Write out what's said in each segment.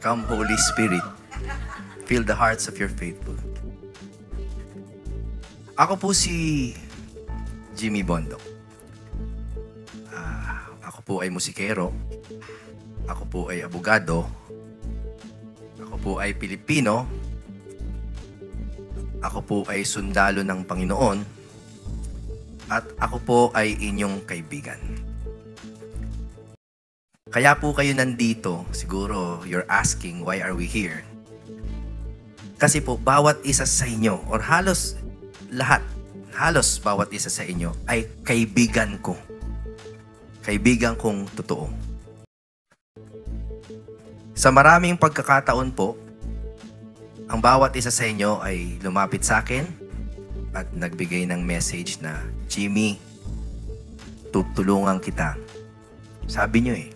Come, Holy Spirit. Fill the hearts of your faithful. Ako po si Jimmy Bondok. Ako po ay musikero. Ako po ay abogado. Ako po ay Pilipino. Ako po ay sundalo ng Panginoon. At ako po ay inyong kaibigan. Kaya po kayo nandito, siguro you're asking why are we here? Kasi po bawat isa sa inyo, or halos lahat, halos bawat isa sa inyo ay kaibigan ko. Kaibigan kong totoo. Sa maraming pagkakataon po, ang bawat isa sa inyo ay lumapit sa akin at nagbigay ng message na, Jimmy, tutulungan kita. Sabi nyo eh.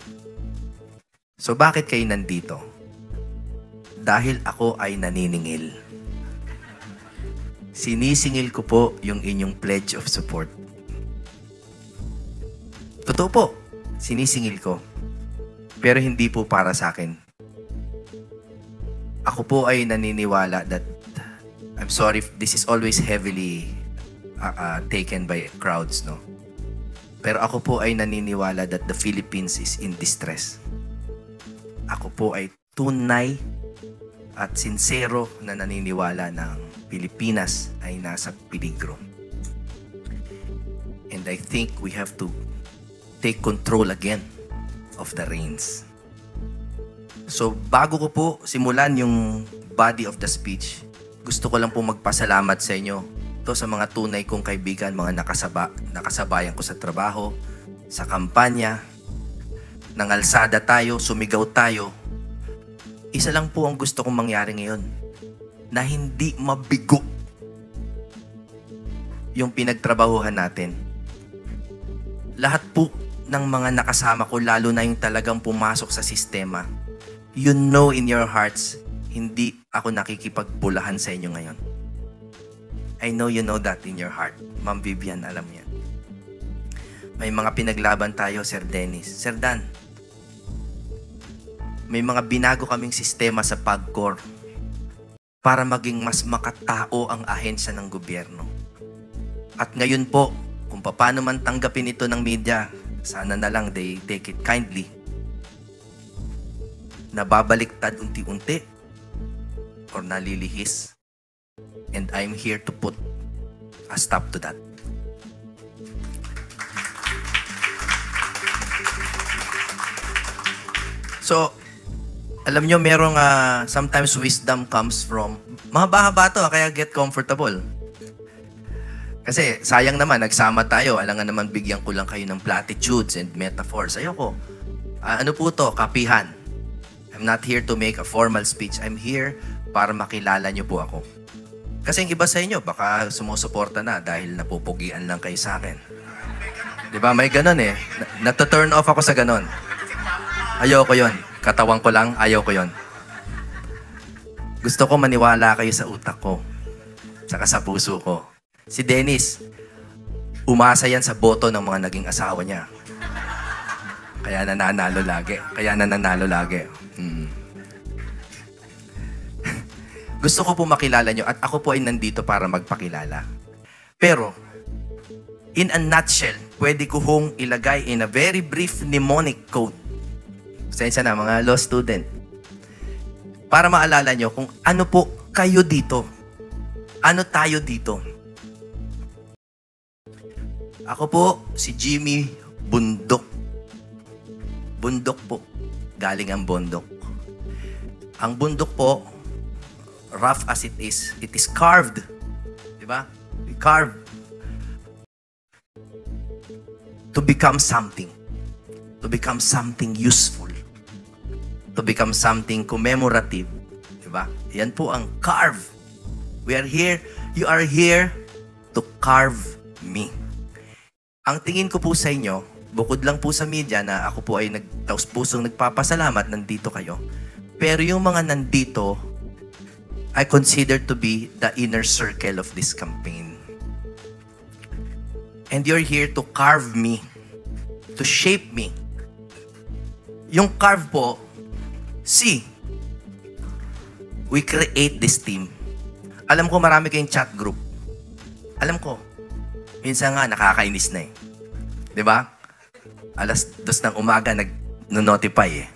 So bakit kayo nandito? Dahil ako ay naniningil. Sinisingil ko po yung inyong pledge of support. Totoo po, sinisingil ko. Pero hindi po para sa akin. Ako po ay naniniwala that, I'm sorry if this is always heavily taken by crowds, no? Pero ako po ay naniniwala that the Philippines is in distress. Ako po ay tunay at sincero na naniniwala ng Pilipinas ay nasa peligro. And I think we have to take control again of the reins. So bago ko po simulan yung body of the speech, gusto ko lang po magpasalamat sa inyo. Ito sa mga tunay kong kaibigan, mga nakasabayan ko sa trabaho, sa kampanya, nangalsada tayo, sumigaw tayo. Isa lang po ang gusto kong mangyari ngayon, na hindi mabigo yung pinagtrabahuhan natin. Lahat po ng mga nakasama ko, lalo na yung talagang pumasok sa sistema, you know in your hearts, hindi ako nakikipagbulahan sa inyo ngayon. I know you know that in your heart. Ma'am Vivian, alam yan. May mga pinaglaban tayo, Sir Dennis. Sir Dan, may mga binago kaming sistema sa PAGCOR para maging mas makatao ang ahensya ng gobyerno. At ngayon po, kung paano man tanggapin ito ng media, sana na lang they take it kindly. Nababaliktad unti-unti or nalilihis. And I'm here to put a stop to that. So, alam nyo, merong sometimes wisdom comes from, mahaba-haba to, kaya get comfortable. Kasi sayang naman, nagsama tayo, alangan naman bigyan ko lang kayo ng platitudes and metaphors. Ayoko. Ano po to? Kapihan. I'm not here to make a formal speech. I'm here para makilala nyo po ako. Kasi yung iba sa inyo, baka sumusuporta na dahil napupugian lang kayo sa akin. Diba? May ganon eh. Nata-turn off ako sa ganon. Ayoko yon. Katawan ko lang, ayaw ko yon. Gusto ko maniwala kayo sa utak ko. Saka sa puso ko. Si Dennis, umasa yan sa boto ng mga naging asawa niya. Kaya nananalo lagi. Gusto ko po makilala nyo at ako po ay nandito para magpakilala. Pero, in a nutshell, pwede ko hong ilagay in a very brief mnemonic code. Pasensya na mga law student. Para maalala nyo kung ano po kayo dito. Ano tayo dito. Ako po si Jimmy Bundok. Bundok po. Galing ang bundok. Ang bundok po, rough as it is carved. Diba? We carve to become something. To become something useful. To become something commemorative. Diba? Yan po ang carve. We are here, you are here to carve me. Ang tingin ko po sa inyo, bukod lang po sa media na ako po ay taus-pusong nagpapasalamat, nandito kayo. Pero yung mga nandito, I consider to be the inner circle of this campaign. And you're here to carve me, to shape me, Yung carve po, C. We create this team. Alam ko marami kayong chat group. Alam ko. Minsan nga, nakakainis na eh. Diba? Alas 2 ng umaga, nag-notify eh.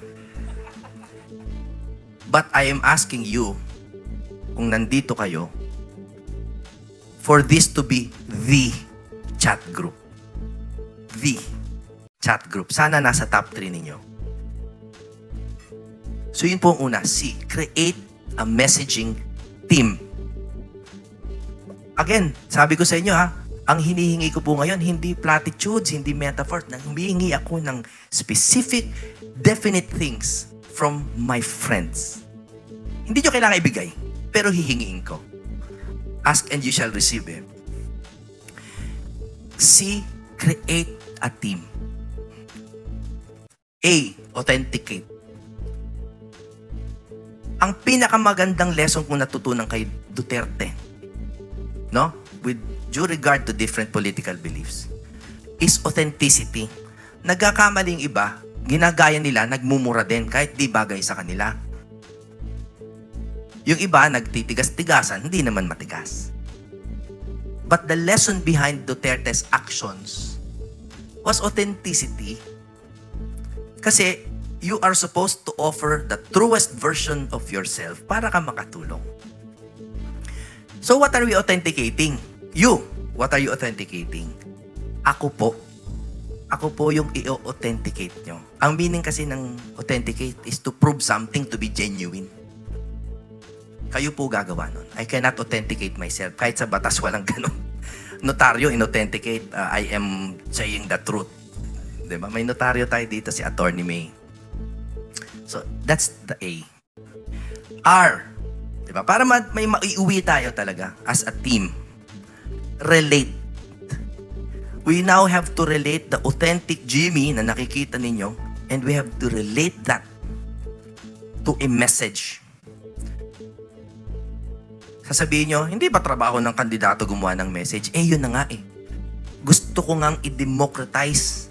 But I am asking you, kung nandito kayo, for this to be the chat group. The chat group. Sana nasa top 3 ninyo. So yun po ang una. C. Create a messaging team. Again, sabi ko sa inyo ang hinihingi ko po ngayon, hindi platitudes, hindi metaphors. Humihingi ako ng specific, definite things from my friends. Hindi nyo kailangan ibigay, pero hihingiin ko. Ask and you shall receive it. C. Create a team. A. Authenticate. Ang pinakamagandang lesson kong natutunan kay Duterte, no? With due regard to different political beliefs, is authenticity. Nagkakamaling iba, ginagaya nila, nagmumura din, kahit di bagay sa kanila. Yung iba, nagtitigas-tigasan, hindi naman matigas. But the lesson behind Duterte's actions was authenticity. Kasi you are supposed to offer the truest version of yourself para ka makatulong. So what are we authenticating? You, what are you authenticating? Ako po. Ako po yung i-authenticate nyo. Ang meaning kasi ng authenticate is to prove something to be genuine. Kayo po gagawa nun. I cannot authenticate myself. Kahit sa batas walang ganun. Notaryo, in-authenticate, I am saying the truth. Diba? May notaryo tayo dito, si Attorney May. So, that's the A. R. Diba? Para may maiuwi tayo talaga as a team. Relate. We now have to relate the authentic Jimmy na nakikita ninyo, and we have to relate that to a message. Sasabihin nyo, hindi ba trabaho ng kandidato gumawa ng message? Yun na nga eh. Gusto ko ngang i-democratize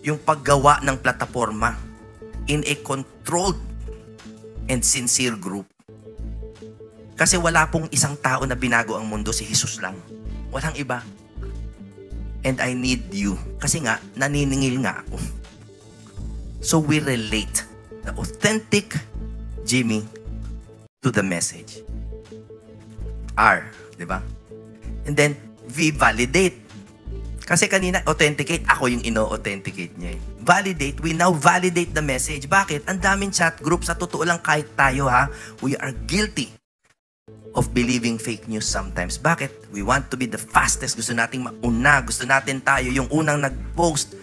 yung paggawa ng plataforma in a controlled and sincere group. Kasi wala pong isang tao na binago ang mundo, si Jesus lang. Walang iba. And I need you. Kasi nga, naniningil nga ako. So we relate the authentic Jimmy to the message. R, di ba? And then, V, validate. Kasi kanina, authenticate, ako yung ino-authenticate niya. Validate, we now validate the message. Bakit? Ang daming chat group, sa totoo lang kahit tayo we are guilty of believing fake news sometimes. Bakit? We want to be the fastest. Gusto nating mauna. Gusto natin tayo yung unang nag-post.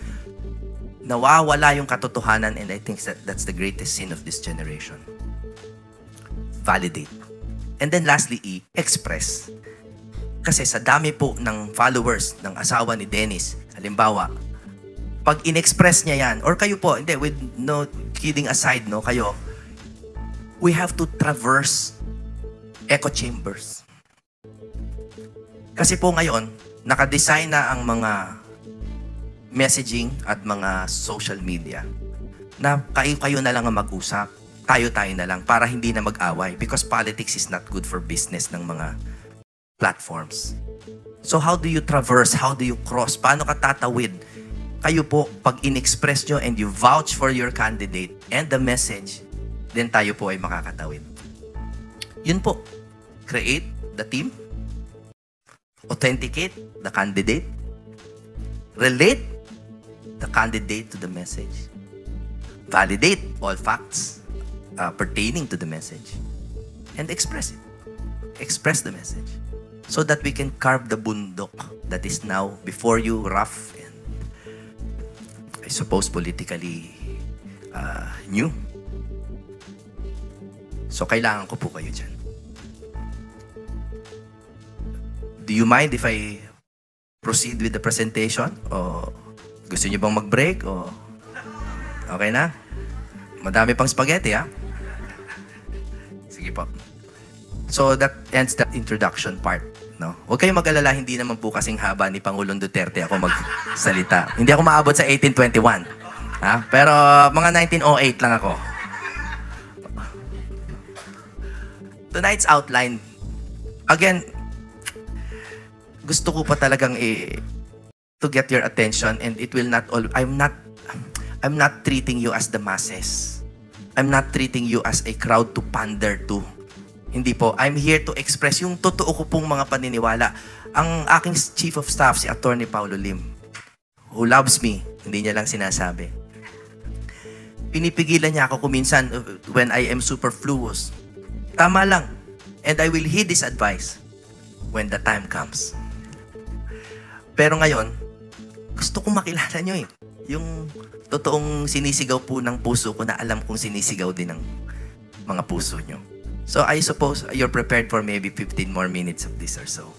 Nawawala yung katotohanan, and I think that's the greatest sin of this generation. Validate. And then lastly, E, express. Kasi sa dami po ng followers ng asawa ni Dennis, halimbawa, pag in-express niya yan, or kayo po, hindi, with no kidding aside, no, kayo, we have to traverse echo chambers. Kasi po ngayon, nakadesign na ang mga messaging at mga social media na kayo na lang ang mag-usap. Tayo na lang para hindi na mag-away, because politics is not good for business ng mga platforms. So how do you traverse? How do you cross? Paano ka tatawid? Kayo po, pag in-express nyo and you vouch for your candidate and the message, then tayo po ay makakatawid. Yun po. Create the team. Authenticate the candidate. Relate the candidate to the message. Validate all facts pertaining to the message, and express it. Express the message so that we can carve the bundok that is now before you, rough and I suppose politically new. So kailangan ko po kayo dyan. Do you mind if I proceed with the presentation? O gusto niyo bang mag-break? O okay na? Madami pang spaghetti, Sige po. So that ends the introduction part, no? Huwag kayong mag-alala, hindi naman po kasing haba ni Pangulong Duterte ako magsalita. Hindi ako maabot sa 1821. Pero mga 1908 lang ako. Tonight's outline, again, gusto ko pa talagang to get your attention, and it will not all. I'm not treating you as the masses. I'm not treating you as a crowd to pander to. Hindi po. I'm here to express yung totoo ko pong mga paniniwala. Ang aking Chief of Staff, si Attorney Paulo Lim, who loves me, hindi niya lang sinasabi. Pinipigilan niya ako kuminsan when I am superfluous. Tama lang. And I will heed this advice when the time comes. Pero ngayon, gusto kong makilala nyo yung totoong sinisigaw po ng puso ko na alam kong sinisigaw din ng mga puso nyo. So I suppose you're prepared for maybe 15 more minutes of this or so.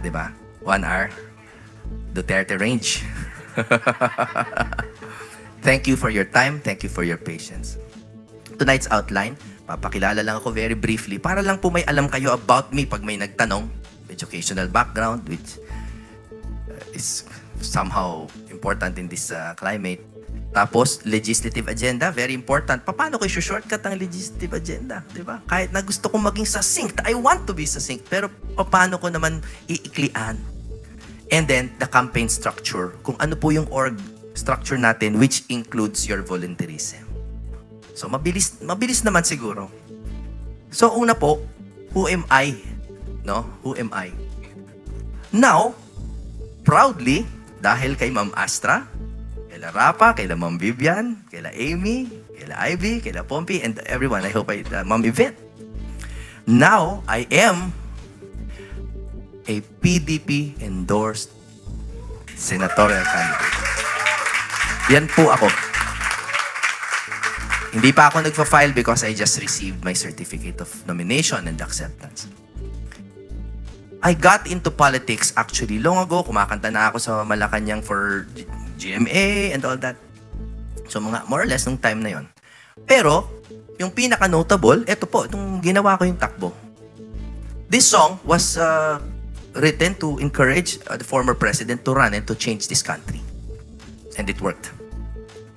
Diba? 1 hour. Duterte range. Thank you for your time. Thank you for your patience. Tonight's outline, papakilala lang ako very briefly para lang po may alam kayo about me pag may nagtanong. Educational background, which is somehow important in this climate. Tapos, legislative agenda, very important. Paano ko i-shortcut ang legislative agenda? Diba? Kahit na gusto kong maging succinct, I want to be succinct, pero paano ko naman iiklian? And then, the campaign structure. Kung ano po yung org structure natin, which includes your volunteerism. So, mabilis naman siguro. So, una po, who am I? No? Who am I? Now, proudly, dahil kay Ma'am Astra, kaila Rapa, kaila Ma'am Vivian, kaila Amy, kaila Ivy, kaila Pompey, and everyone, I hope Ma'am Yvette. Now, I am a PDP-endorsed senatorial candidate. Yan po ako. Hindi pa ako nagpa-file because I just received my certificate of nomination and acceptance. I got into politics actually long ago. Kumakanta na ako sa Malacanang for GMA and all that. So mga more or less nung time na yon. Pero, yung pinaka-notable, eto po, itong ginawa ko yung takbo. This song was written to encourage the former president to run and to change this country. And it worked.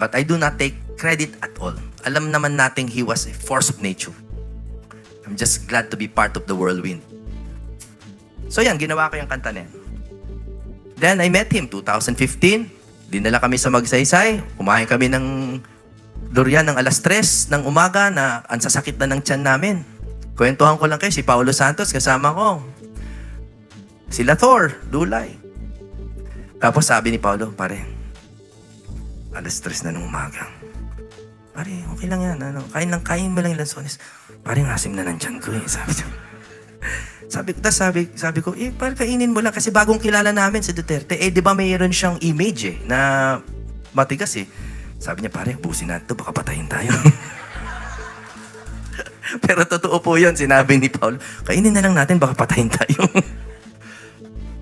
But I do not take credit at all. Alam naman natin he was a force of nature. I'm just glad to be part of the whirlwind. So yan, ginawa ko yung kanta na yan. Then I met him 2015. Dinala kami sa Magsaysay. Kumain kami ng durian ng alas 3 ng umaga na ang sasakit na ng tiyan namin. Kwentuhan ko lang kayo, si Paulo Santos kasama ko. Sila Thor, Dulay. Tapos sabi ni Paulo, pare, alas 3 na ng umaga. Pare, okay lang yan. Kain mo lang yung lansones. Pare, asim na ng tiyan ko eh. Sabi ko, pare, kainin mo lang kasi bagong kilala namin si Duterte. Di ba mayroon siyang image na matigas eh. Sabi niya, pare, ubusin natin ito, baka patayin tayo. Pero totoo po yun, sinabi ni Paul, kainin na lang natin, baka patayin tayo.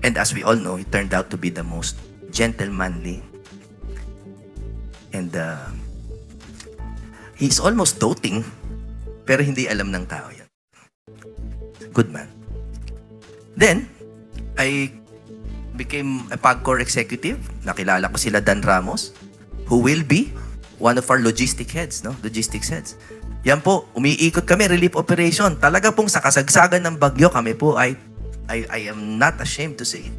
And as we all know, he turned out to be the most gentlemanly. And he's almost doting, pero hindi alam ng tao yan. Good man. Then, I became a PAGCOR executive. Nakilala ko sila Dan Ramos, who will be one of our logistics heads. Yan po, umiikot kami, relief operation. Talaga pong sa kasagsagan ng bagyo kami po I am not ashamed to say it.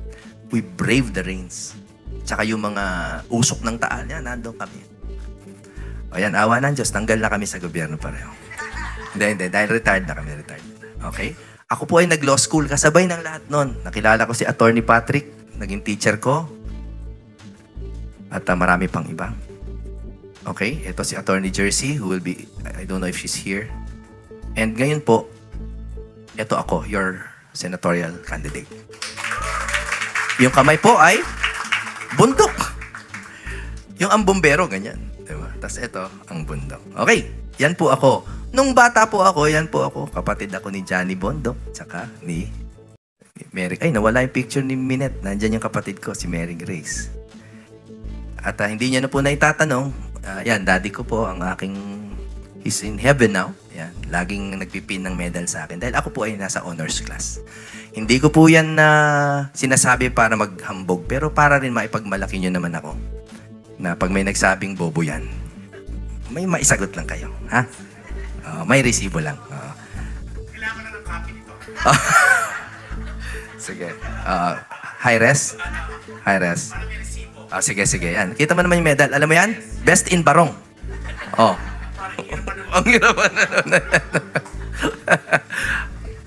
We brave the rains. Tsaka yung mga usok ng Taal, yan, nandun kami. Ayan, awa ng Diyos, tanggal na kami sa gobyerno pareho. Hindi, dahil retired na kami, Okay? Ako po ay nag-law school, kasabay ng lahat nun. Nakilala ko si Attorney Patrick, naging teacher ko. At marami pang iba. Okay, ito si Attorney Jersey, who will be, I don't know if she's here. And ngayon po, ito ako, your senatorial candidate. Yung kamay po ay bundok. Yung ang bumbero, ganyan. Diba? Tapos ito, ang bundok. Okay, yan po ako. Nung bata po ako, yan po ako. Kapatid ako ni Johnny Bondok, tsaka ni Mary. Ay, nawala yung picture ni Minette. Nandyan yung kapatid ko, si Mary Grace. At hindi niya na po naitatanong, yan, daddy ko po, ang aking, he's in heaven now. Yan, laging nagpipin ng medal sa akin. Dahil ako po ay nasa honors class. Hindi ko po yan na sinasabi para maghambog, pero para rin maipagmalaki nyo naman ako. na pag may nagsabing bobo yan, may maisagot lang kayo. Ha? May resibo lang. Kailangan na ng copy nito. Sige. High res? High res. Para may resibo. Sige, sige. Yan. Kita mo naman yung medal. Alam mo yan? Best in Barong. Oh. Ang hirapan na nun.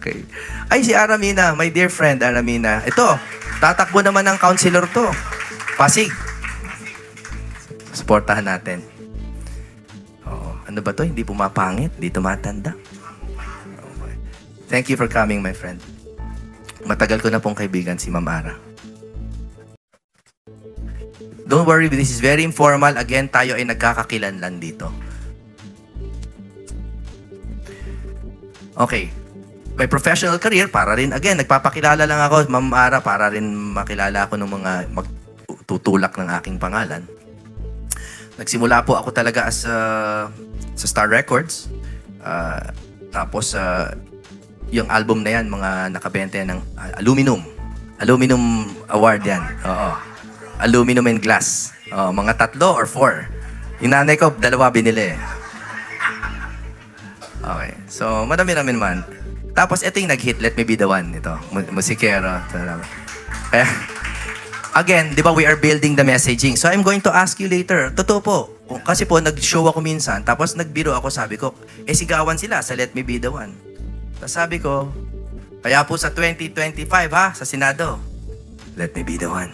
Okay. Ay, si Aramina. My dear friend, Aramina. Ito, tatakbo naman ng counselor to. Pasig. Supportahan natin. Ano ba to? Hindi pumapangit? Hindi tumatanda? Okay. Thank you for coming, my friend. Matagal ko na pong kaibigan si Ma'am Ara. Don't worry, this is very informal. Again, tayo ay nagkakakilanlan dito. Okay. My professional career, para rin, again, nagpapakilala lang ako, Ma'am Ara, para rin makilala ako ng mga magtutulak ng aking pangalan. Nagsimula po ako talaga as sa Star Records. Tapos, yung album na yan, mga nakabenta yan ng Aluminum. Aluminum Award yan. Oo. Aluminum and Glass. Mga 3 or 4. Yung nanay ko, 2 binili. Okay. So, madami-rami naman. Tapos, ito yung nag-hit, Let Me Be The One. Ito, musikero. Kaya, again, di ba, we are building the messaging. So, I'm going to ask you later. Totoo po. Kasi po, nag-show ako minsan, tapos nagbiro ako, sabi ko, sigawan sila sa Let Me Be The One. Tapos sabi ko, kaya po sa 2025 ha, sa Senado, Let Me Be The One.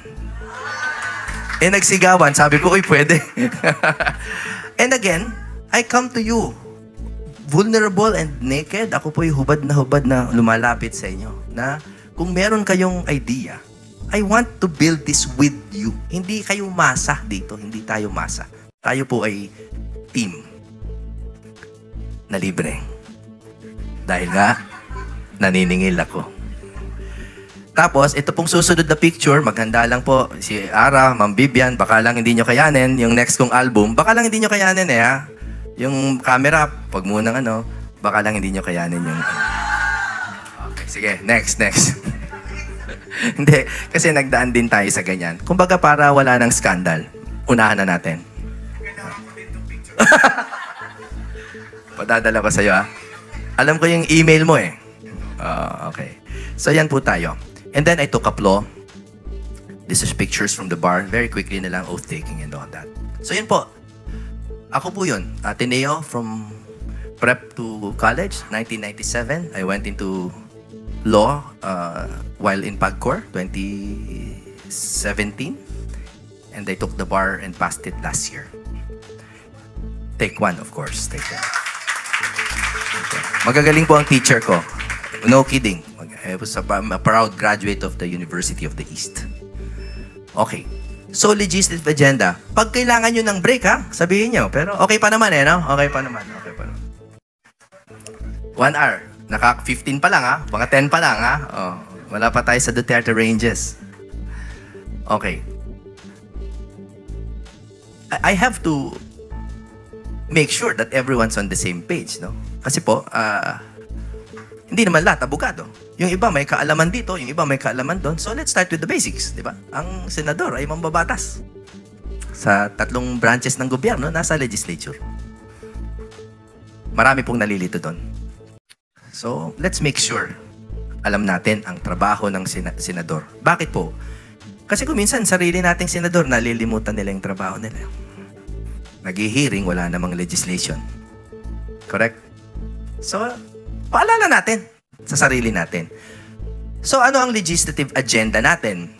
Nagsigawan, sabi ko, pwede. And again, I come to you, vulnerable and naked. Ako po'y hubad na lumalapit sa inyo, na kung meron kayong idea, I want to build this with you. Hindi kayo masa dito. Hindi tayo masa. Tayo po ay team na libre. Dahil nga, naniningil ako. Tapos, ito pong susunod na picture, maghanda lang po si Ara, Ma'am Vivian, baka lang hindi nyo kayanin yung next kong album. Baka lang hindi nyo kayanin ha. Yung camera, pag munang baka lang hindi nyo kayanin yung... Okay, sige, next. Hindi, kasi nagdaan din tayo sa ganyan. Kumbaga para wala ng skandal, unahan na natin. Padadala ko sa'yo ha. Alam ko yung email mo okay. So yan po tayo. And then I took up law. This is pictures from the bar. Very quickly na lang, oath taking and all that. So yun po. Ako po yun. Ateneo from prep to college, 1997. I went into law while in PAGCOR, 2017. And I took the bar and passed it last year. Take 1, of course. Take 1. Okay. Magagaling po ang teacher ko. No kidding. I was a proud graduate of the University of the East. Okay. So, legislative agenda. Pag kailangan nyo ng break, ha? Sabihin nyo. Pero okay pa naman no? Okay pa naman. 1 hour. Naka 15 pa lang, ha? Mga 10 pa lang, ha? Wala pa tayo sa Duterte ranges. Okay. I have to make sure that everyone's on the same page, no? Kasi po, hindi naman lahat abogado. Yung iba may kaalaman dito, yung iba may kaalaman doon. So let's start with the basics, di ba? Ang senador ay mambabatas. Sa 3 branches ng gobyerno, nasa legislature. Marami pong nalilito doon. So, let's make sure alam natin ang trabaho ng senador. Bakit po? Kasi kung minsan, sarili nating senador, nalilimutan nila yung trabaho nila. Nag-hearing, wala namang legislation. Correct? So, paalala natin sa sarili natin. So, ano ang legislative agenda natin?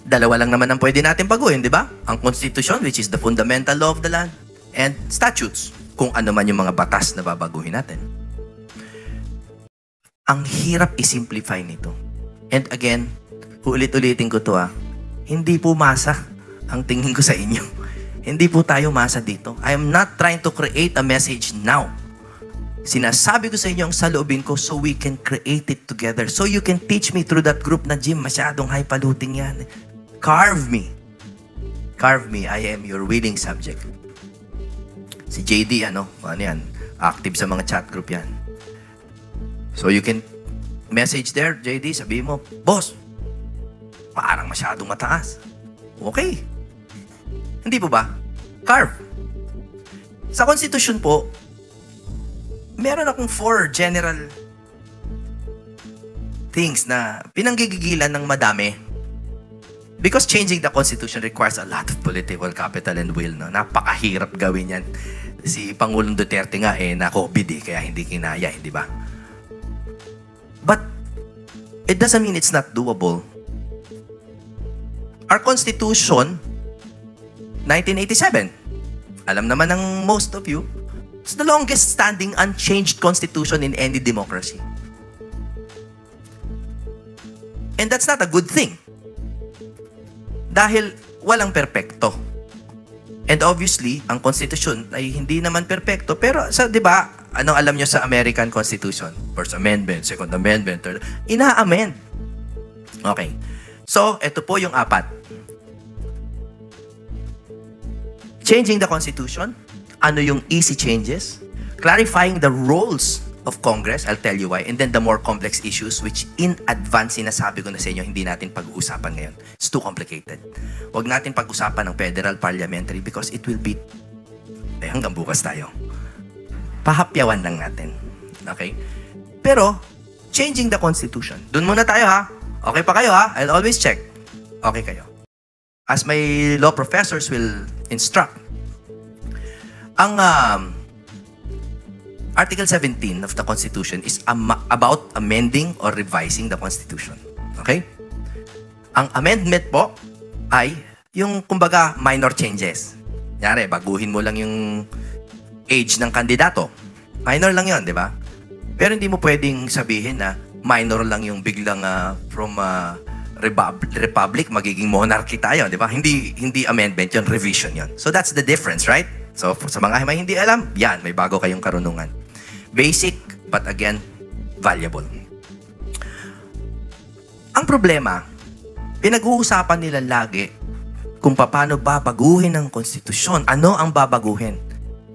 2 lang naman ang pwede natin baguhin, di ba? Ang Constitution, which is the fundamental law of the land, and statutes, kung ano man yung mga batas na babaguhin natin. Ang hirap i-simplify nito. And again, ulit-ulitin ko to hindi po masa ang tingin ko sa inyo. Hindi po tayo masa dito. I am not trying to create a message now. Sinasabi ko sa inyo ang saloobin ko so we can create it together. So you can teach me through that group na Jim, masyadong highfalutin yan. Carve me. Carve me. I am your willing subject. Si JD, ano yan? Active sa mga chat group yan. So you can message there, JD, sabihin mo, boss, parang masyadong mataas. Okay. Hindi po ba? Carve. Sa Constitution po, meron akong 4 general things na pinanggigigilan ng madami. Because changing the Constitution requires a lot of political capital and will. No? Napakahirap gawin yan. Si Pangulong Duterte nga na-COVID kaya hindi kinaya, hindi ba? But it doesn't mean it's not doable. Our Constitution, 1987, alam naman ng most of you, it's the longest standing unchanged Constitution in any democracy. And that's not a good thing. Dahil walang perpekto. And obviously, ang Constitution ay hindi naman perpekto. Pero, 'di ba, anong alam nyo sa American Constitution? First Amendment, Second Amendment, Third, ina-amend. Okay. So, ito po yung 4. Changing the Constitution. Ano yung easy changes? Clarifying the roles of Congress, I'll tell you why. And then the more complex issues, which in advance, sinasabi ko na sa inyo, hindi natin pag-uusapan ngayon. It's too complicated. Huwag natin pag-usapan ng federal parliamentary because it will be, hanggang bukas tayo. Pahapyawan lang natin. Okay? Pero, changing the Constitution. Doon muna tayo ha. Okay pa kayo ha? I'll always check. Okay kayo. As my law professors will instruct, ang Article 17 of the Constitution is about amending or revising the Constitution. Okay? Ang amendment po ay yung, kumbaga, minor changes. Nyari, baguhin mo lang yung age ng kandidato. Minor lang yon, di ba? Pero hindi mo pwedeng sabihin na minor lang yung biglang from republic, magiging monarchy tayo, di ba? Hindi amendment yon, revision yon. So that's the difference, right? So sa mga may hindi alam, yan, may bago kayong karunungan. Basic, but again, valuable. Ang problema, pinag-uusapan nila lagi kung paano babaguhin ang konstitusyon. Ano ang babaguhin?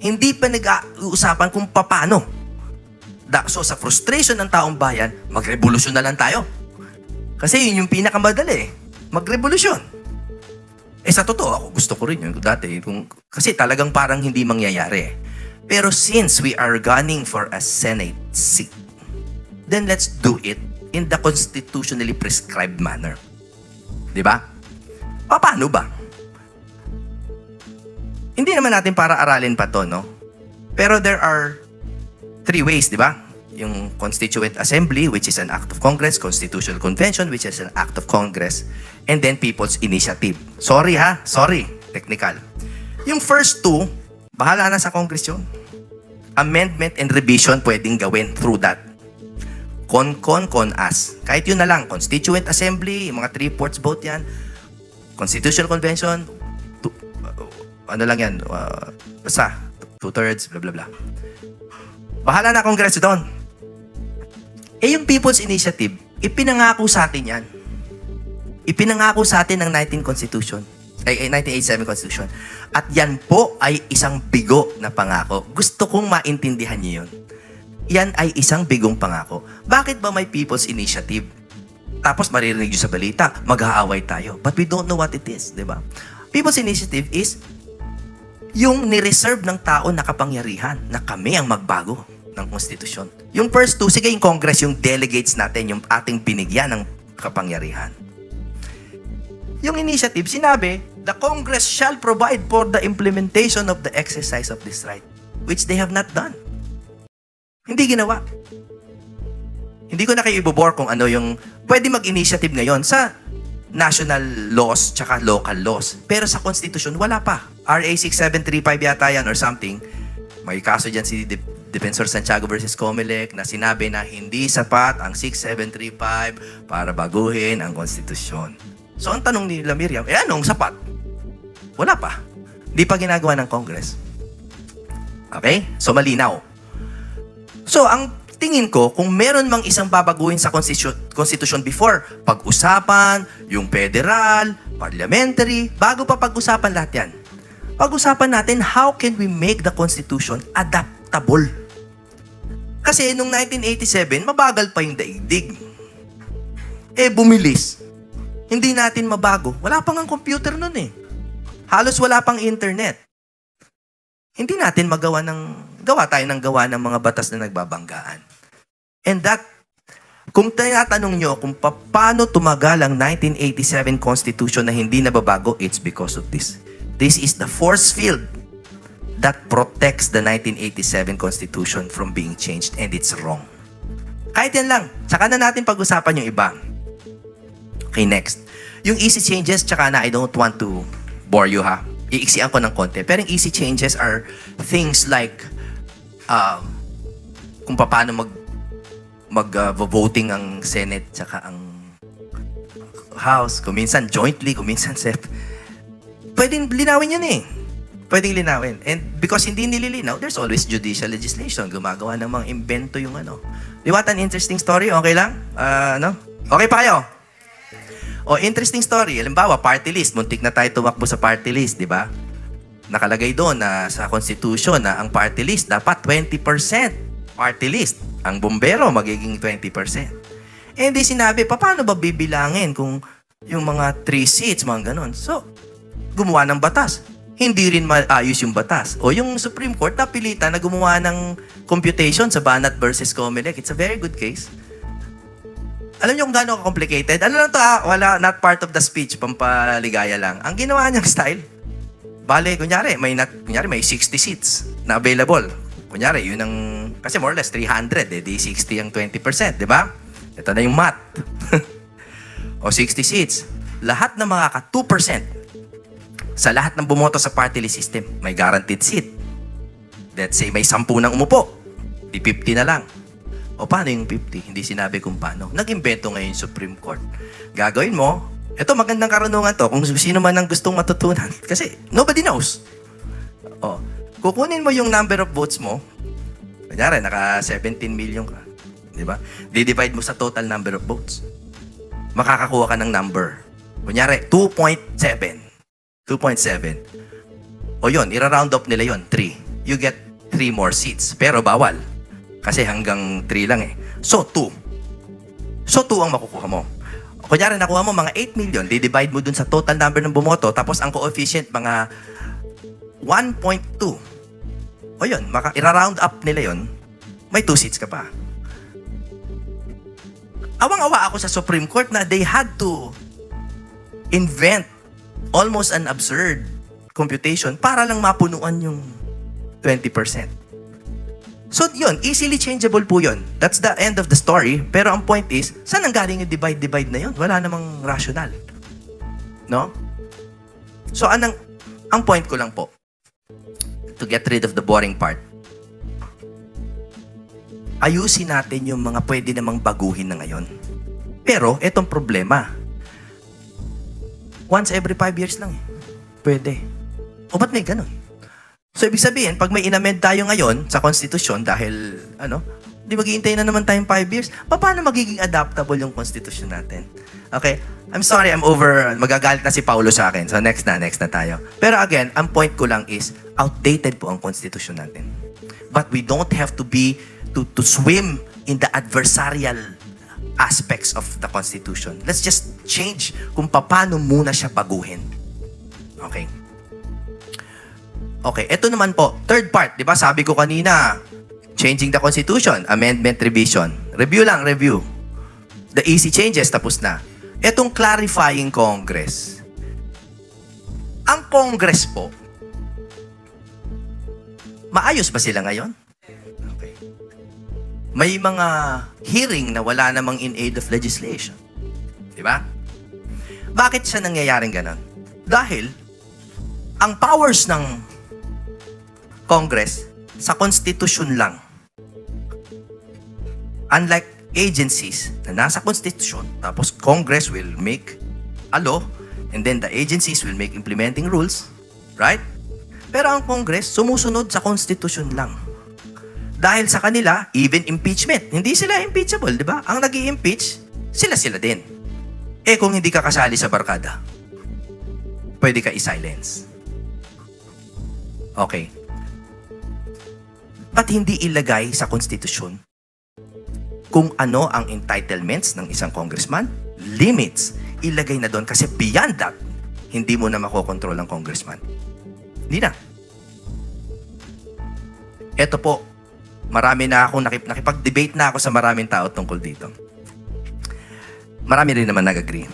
Hindi pa nag-uusapan kung paano. So sa frustration ng taong bayan, magrevolusyon na lang tayo. Kasi yun yung pinakamadali. Magrevolusyon. Sa totoo, ako gusto ko rin yun dati. Kasi talagang parang hindi mangyayari. Pero since we are gunning for a Senate seat, then let's do it in the constitutionally prescribed manner. Di ba? Paano ba? Hindi naman natin para aralin pa to, no? Pero there are 3 ways, di ba? Yung Constituent Assembly, which is an act of Congress, Constitutional Convention, which is an act of Congress, and then People's Initiative. Sorry ha? Sorry. Technical. Yung first 2, bahala na sa Congress yun. Amendment and revision pwedeng gawin through that. Con-as. Kahit yun na lang. Constituent Assembly, yung mga 3/4 vote yan. Constitutional Convention, ano lang yan, basta, 2/3, blah blah blah. Bahala na Kongreso doon. Yung People's Initiative, ipinangako sa atin yan. Ipinangako sa atin ng 1987 Constitution. At yan po ay isang bigo na pangako. Gusto kong maintindihan niyo yun. Yan ay isang bigong pangako. Bakit ba may People's Initiative? Tapos maririnig nyo sa balita, mag-aaway tayo. But we don't know what it is, di ba? People's Initiative is yung nireserve ng tao na kapangyarihan na kami ang magbago ng konstitusyon. Yung first 2, sige yung Congress, yung delegates natin, yung ating binigyan ng kapangyarihan. Yung initiative, sinabi, the Congress shall provide for the implementation of the exercise of this right, which they have not done. Hindi ginawa. Hindi ko na kayo ibobore kung ano yung pwede mag-initiative ngayon sa national laws tsaka local laws. Pero sa Constitution, wala pa. RA 6735 yata yan or something. May kaso dyan si Defensor Santiago versus Comelec na sinabi na hindi sapat ang 6735 para baguhin ang Constitution. So, ang tanong ni Miriam, anong sapat? Wala pa. Di pa ginagawa ng Congress. Okay? So, malinaw. So, ang tingin ko, kung meron mang isang babaguhin sa Constitution before, pag-usapan, yung federal, parliamentary, bago pa pag-usapan lahat yan, pag-usapan natin, how can we make the Constitution adaptable? Kasi nung 1987, mabagal pa yung daigdig. Bumilis. Hindi natin mabago. Wala pang ang computer nun eh. Halos wala pang internet. Hindi natin gawa tayo ng mga batas na nagbabanggaan. And that, kung tinatanong nyo kung paano tumagal ang 1987 Constitution na hindi nababago, it's because of this. This is the force field that protects the 1987 Constitution from being changed, and it's wrong. Kahit yan lang. Tsaka na natin pag-usapan yung iba. Okay, next. Yung easy changes, tsaka na I don't want to bore you ha. Iiksian ko ng konti. Pero yung easy changes are things like kung paano mag-voting ang Senate tsaka ang House. Kung minsan jointly, kung minsan pwedeng linawin yan eh. Pwedeng linawin. And because hindi nililinaw, there's always judicial legislation. Gumagawa ng mga invento yung Di ba, an interesting story? Okay lang? Okay pa kayo? Interesting story. Halimbawa, party list. Muntik na tayo tumakbo sa party list, di ba? Nakalagay doon na sa Constitution na ang party list dapat 20% party list. Ang bombero magiging 20%. Hindi sinabi, paano ba bibilangin kung yung mga 3 seats, mga ganon? So, gumawa ng batas. Hindi rin maayos yung batas. O yung Supreme Court napilitan na gumawa ng computation sa Banat versus Comelec. It's a very good case. Alam niyo kung gaano ka-complicated? Ano lang to wala, not part of the speech, pampaligaya lang. Ang ginawa niyang style, kunyari may 60 seats na available. Kunyari, yun ang, kasi more or less 300, di 60 ang 20%, di ba? Ito na yung math. O 60 seats. Lahat na makaka 2%. Sa lahat ng bumoto sa party list system, may guaranteed seat. Let's say may 10 nang umupo. Di 50 na lang. O paano yung 50? Hindi sinabi kung paano. Nag-imbento ngayon yung Supreme Court. Gagawin mo, ito magandang karunungan to, kung sino man ang gustong matutunan. Kasi nobody knows. Kukunin mo yung number of votes mo. Kunyari, naka 17 million ka. Di ba? Di-divide mo sa total number of votes. Makakakuha ka ng number. Kunyari, 2.7. 2.7. O yun, ira-round up nila yun, 3. You get 3 more seats. Pero bawal. Kasi hanggang 3 lang eh. So, 2. So, 2 ang makukuha mo. Kunyari, nakuha mo mga 8 million. Di-divide mo dun sa total number ng bumoto. Tapos, ang coefficient, mga 1.2. O yun, ira-round up nila yun. May 2 seats ka pa. Awang-awa ako sa Supreme Court na they had to invent almost an absurd computation para lang mapunuan yung 20%. So yun, easily changeable po yun. That's the end of the story. Pero ang point is, saan ang galing yung divide na yun? Wala namang rational. No? So ang point ko lang po, to get rid of the boring part, ayusin natin yung mga pwede namang baguhin na ngayon. Pero, etong problema, once every 5 years lang eh. Pwede. O ba't may ganun? So, ibig sabihin, pag may inamend tayo ngayon sa Constitution dahil, di maghihintay na naman tayong 5 years, paano magiging adaptable yung Constitution natin? Okay? I'm sorry, magagalit na si Paulo sa akin. So, next na tayo. Pero again, ang point ko lang is, outdated po ang Constitution natin. But we don't have to to swim in the adversarial aspects of the Constitution. Let's just change kung paano muna siya baguhin. Okay. Okay, ito naman po, third part, di ba? Sabi ko kanina, changing the Constitution, amendment, revision. Review. The easy changes, tapos na. Itong clarifying Congress. Ang Congress po, maayos ba sila ngayon? Okay. May mga hearing na wala namang in aid of legislation. Di ba? Bakit siya nangyayaring ganon? Dahil, ang powers ng Congress sa Constitution lang. Unlike agencies na nasa Constitution, tapos Congress will make a law, and then the agencies will make implementing rules, right? Pero ang Congress, sumusunod sa Constitution lang. Dahil sa kanila, even impeachment, hindi sila impeachable, di ba? Ang nag-i-impeach, sila din. Eh kung hindi ka kasali sa barkada, pwede ka i-silence. Okay. Ba't hindi ilagay sa Constitution kung ano ang entitlements ng isang congressman? Limits. Ilagay na doon kasi beyond that, hindi mo na makokontrol ang congressman. Hindi na. Eto po, marami na akong nakipag-debate na ako sa maraming tao tungkol dito. Marami rin naman nag-agree.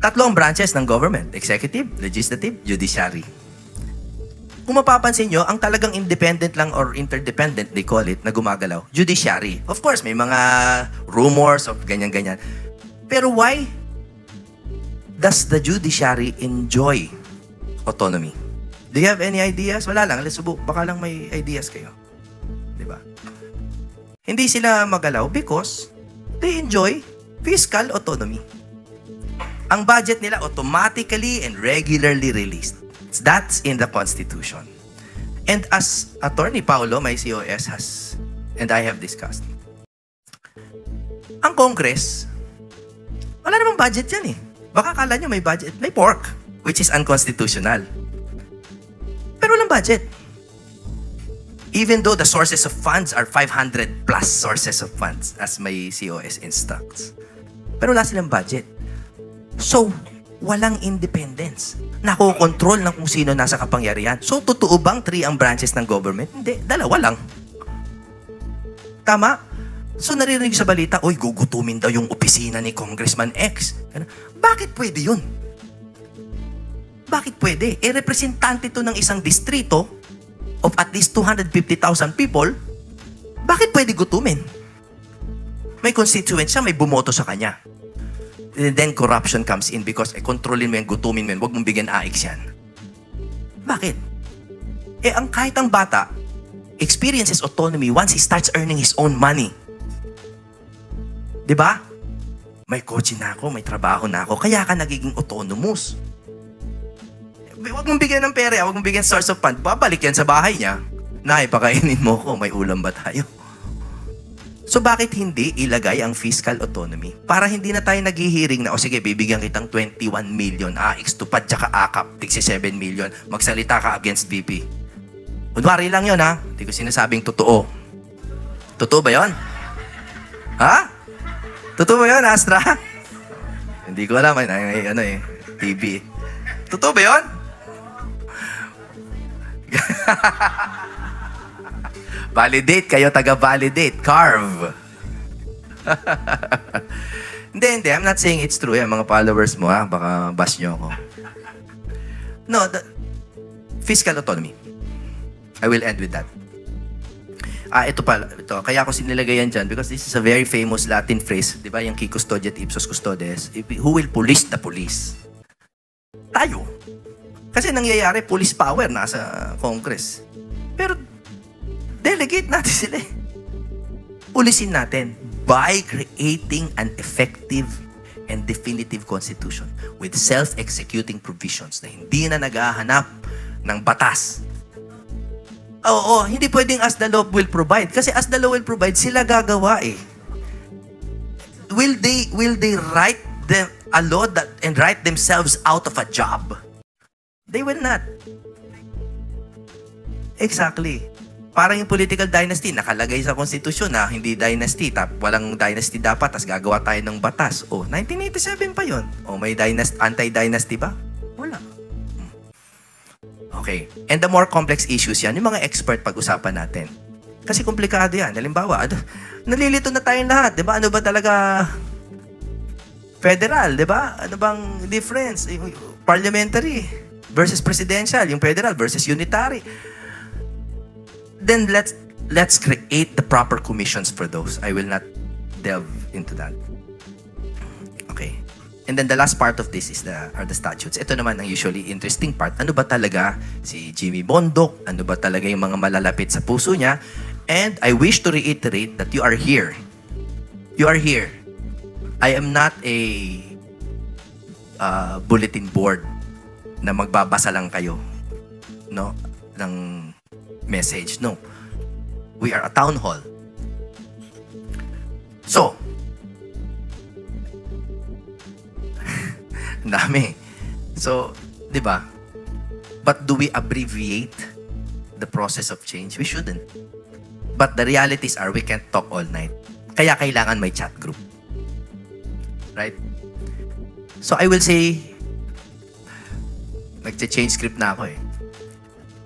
Tatlong branches ng government: executive, legislative, judiciary. Kung mapapansin nyo, ang talagang independent lang or interdependent, they call it, na gumagalaw, judiciary. Of course, may mga rumors of ganyan-ganyan. Pero why does the judiciary enjoy autonomy? Do you have any ideas? Wala lang. Baka lang may ideas kayo. Diba? Hindi sila magalaw because they enjoy fiscal autonomy. Ang budget nila automatically and regularly released. That's in the Constitution. And as Attorney Paulo, my COS, has, and I have discussed, ang Congress, wala namang budget yan eh. Baka kala nyo may budget. May pork, which is unconstitutional. Pero walang budget. Even though the sources of funds are 500 plus sources of funds, as my COS instructs. Pero wala silang budget. So, walang independence. Nakokontrol ng kung sino nasa kapangyarihan. So, totoo bang 3 ang branches ng government? Hindi, 2 lang. Tama? So, naririnig sa balita, oy, gugutumin daw yung opisina ni Congressman X. Bakit pwede yun? Bakit pwede? Representante to ng isang distrito of at least 250,000 people. Bakit pwede gutumin? May constituent siya, may bumoto sa kanya. And then corruption comes in because kontrolin mo yan, gutumin mo yan, huwag mong bigyan AX yan. Bakit? Kahit ang bata experiences autonomy once he starts earning his own money. Diba? May kotse na ako, may trabaho na ako, kaya ka nagiging autonomous. Huwag mong bigyan ng pera, huwag mong bigyan source of fund, babalik yan sa bahay niya. Nay, pakainin mo ko, may ulam ba tayo? So bakit hindi ilagay ang fiscal autonomy? Para hindi na tayo naghihiring na, o sige, bibigyan kitang 21 million, AX, tupad, tsaka AKAP, 67 million, magsalita ka against VP. Kunwari lang yun, ha? Hindi ko sinasabing totoo. Totoo ba yun? Ha? Totoo ba yun, Astra? Hindi ko alam, TV. Totoo ba yun? Validate kayo, taga-validate. Carve. Hindi. I'm not saying it's true. Yan, mga followers mo, ha? Baka bash nyo ako. No, the fiscal autonomy. I will end with that. Ito pala. Ito. Kaya ako sinilagay yan dyan because this is a very famous Latin phrase. Di ba? Yung qui custodiet ipsos custodes. Who will police the police? Tayo. Kasi nangyayari, police power nasa Congress. Pero delegate natin sila eh. Pulisin natin by creating an effective and definitive constitution with self-executing provisions na hindi na naghahanap ng batas. Oo, hindi pwedeng as the law will provide. Kasi as the law will provide, sila gagawa eh. Will they write a law and write themselves out of a job? They will not. Exactly. Parang yung political dynasty, nakalagay sa konstitusyon na hindi dynasty, walang dynasty dapat, tas gagawa tayo ng batas. 1987 pa yun. May anti-dynasty ba? Wala. Okay. And the more complex issues yan, yung mga expert pag-usapan natin. Kasi komplikado yan. Halimbawa, nalilito na tayong lahat. Diba? Ano ba talaga federal? Diba? Ano bang difference? Parliamentary versus presidential. Yung federal versus unitary. Then let's create the proper commissions for those. I will not delve into that. Okay. And then the last part of this are the statutes. Ito naman ang usually interesting part. Ano ba talaga si Jimmy Bondoc? Ano ba talaga yung mga malalapit sa puso niya? And I wish to reiterate that you are here. You are here. I am not a bulletin board na magbabasa lang kayo, no, ng message. No. We are a town hall. So, dami. So, di ba? But do we abbreviate the process of change? We shouldn't. But the realities are we can't talk all night. Kaya kailangan may chat group. Right? So I will say, nag-change script na ako eh.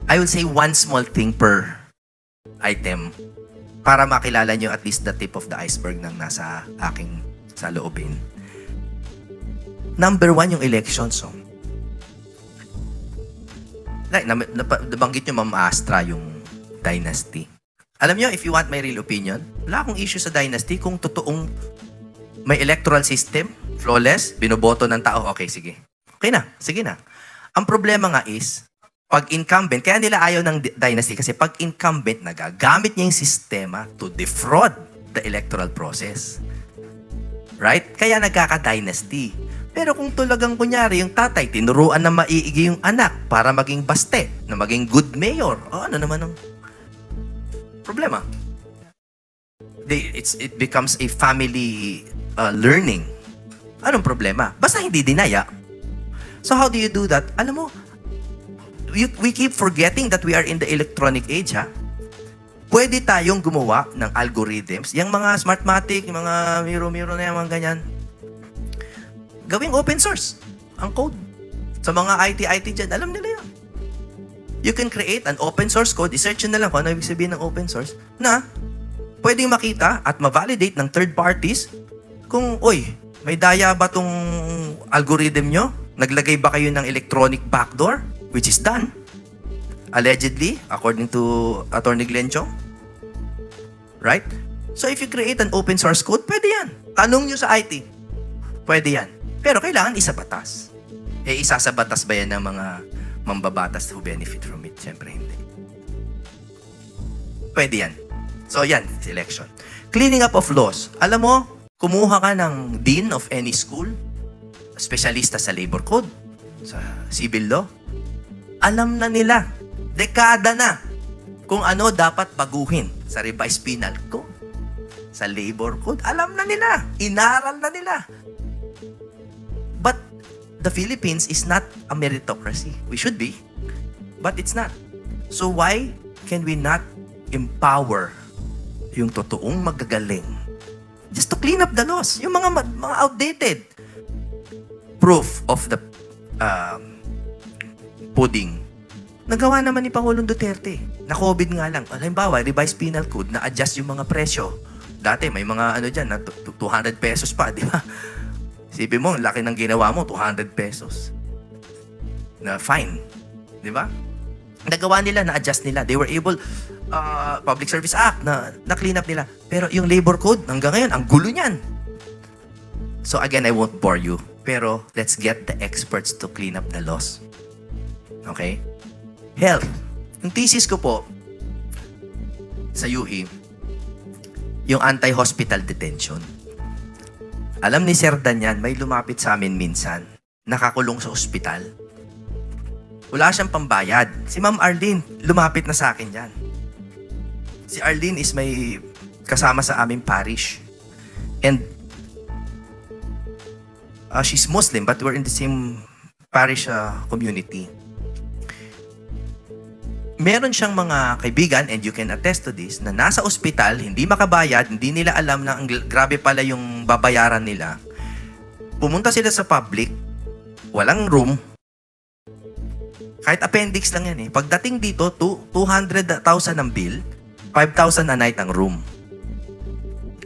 I will say one small thing per item para makilala nyo at least the tip of the iceberg ng nasa aking saloobin. Number 1, yung elections. So, nabanggit nyo, Ma'am Astra, yung dynasty. Alam nyo, if you want my real opinion, wala akong issue sa dynasty kung totoong may electoral system, flawless, binoboto ng tao, okay, sige. Okay na, sige na. Ang problema nga is, pag incumbent, kaya nila ayaw ng dynasty kasi pag incumbent, nagagamit niya yung sistema to defraud the electoral process. Right? Kaya nagkaka-dynasty. Pero kung talagang kunyari, yung tatay, tinuruan na maiigi yung anak para maging baste, na maging good mayor, ano naman ang problema? It becomes a family learning. Anong problema? Basta hindi dinaya. So how do you do that? Alam mo, we keep forgetting that we are in the electronic age, ha? Pwede tayong gumawa ng algorithms. Yung mga Smartmatic, yung mga Miro-Miro na yung mga ganyan. Gawing open source ang code. Sa mga IT dyan, alam nila yan. You can create an open source code. I-search nyo na lang kung ano ibig sabihin ng open source na pwedeng makita at ma-validate ng third parties kung, may daya ba tong algorithm nyo? Naglagay ba kayo ng electronic backdoor? Which is done. Allegedly, according to Attorney Glenn Chong. Right? So if you create an open source code, pwede yan. Tanong nyo sa IT. Pwede yan. Pero kailangan isa batas. Isa sa batas ba yan ng mga mambabatas who benefit from it? Siyempre hindi. Pwede yan. So yan, selection. Cleaning up of laws. Alam mo, kumuha ka ng dean of any school, specialista sa labor code, sa civil law, alam na nila, dekada na, kung ano dapat baguhin sa revised penal code, sa labor code. Alam na nila, inaral na nila. But the Philippines is not a meritocracy. We should be, but it's not. So why can we not empower yung totoong magagaling just to clean up the laws? Yung mga outdated. Proof of the pudding. Nagawa naman ni Pangulong Duterte. Na COVID nga lang. Halimbawa, revised penal code na adjust yung mga presyo. Dati may mga dyan na 200 pesos pa, di ba? Isipin mo, laki ng ginawa mo, 200 pesos. Na fine. Di ba? Nagawa nila, na-adjust nila. They were able, Public Service Act, na-clean up nila. Pero yung labor code, hanggang ngayon, ang gulo niyan. So again, I won't bore you. Pero let's get the experts to clean up the laws. Okay? Health. Yung thesis ko po sa UE, yung anti-hospital detention. Alam ni Sir Danyan, may lumapit sa amin minsan, nakakulong sa ospital. Wala siyang pambayad. Si Ma'am Arlene, lumapit na sa akin yan. Si Arlene is may kasama sa aming parish. And she's Muslim, but we're in the same parish community. Meron siyang mga kaibigan, and you can attest to this, na nasa ospital, hindi makabayad, hindi nila alam na ang grabe pala yung babayaran nila. Pumunta sila sa public, walang room, kahit appendix lang yan eh. Pagdating dito, 200,000 ang bill, 5,000 a night ang room.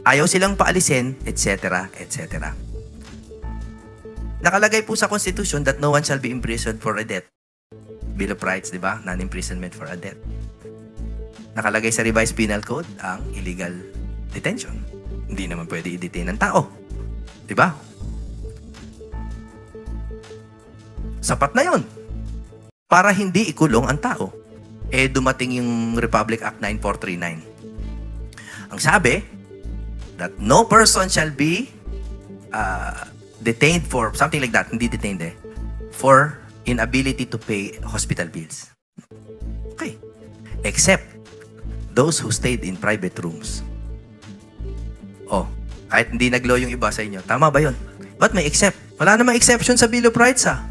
Ayaw silang paalisin, etc., etc. Nakalagay po sa Constitution that no one shall be imprisoned for a debt. Bill of Rights, di ba? Non-imprisonment for a debt. Nakalagay sa Revised Penal Code ang illegal detention. Hindi naman pwede i-detain ng tao. Di ba? Sapat na yun. Para hindi ikulong ang tao. Dumating yung Republic Act 9439. Ang sabi, that no person shall be detained for, something like that, hindi detained for inability to pay hospital bills. Okay. Except those who stayed in private rooms. Kahit hindi nag-law yung iba sa inyo. Tama ba yun? Ba't may except? Wala namang exception sa Bill of Rights, ha?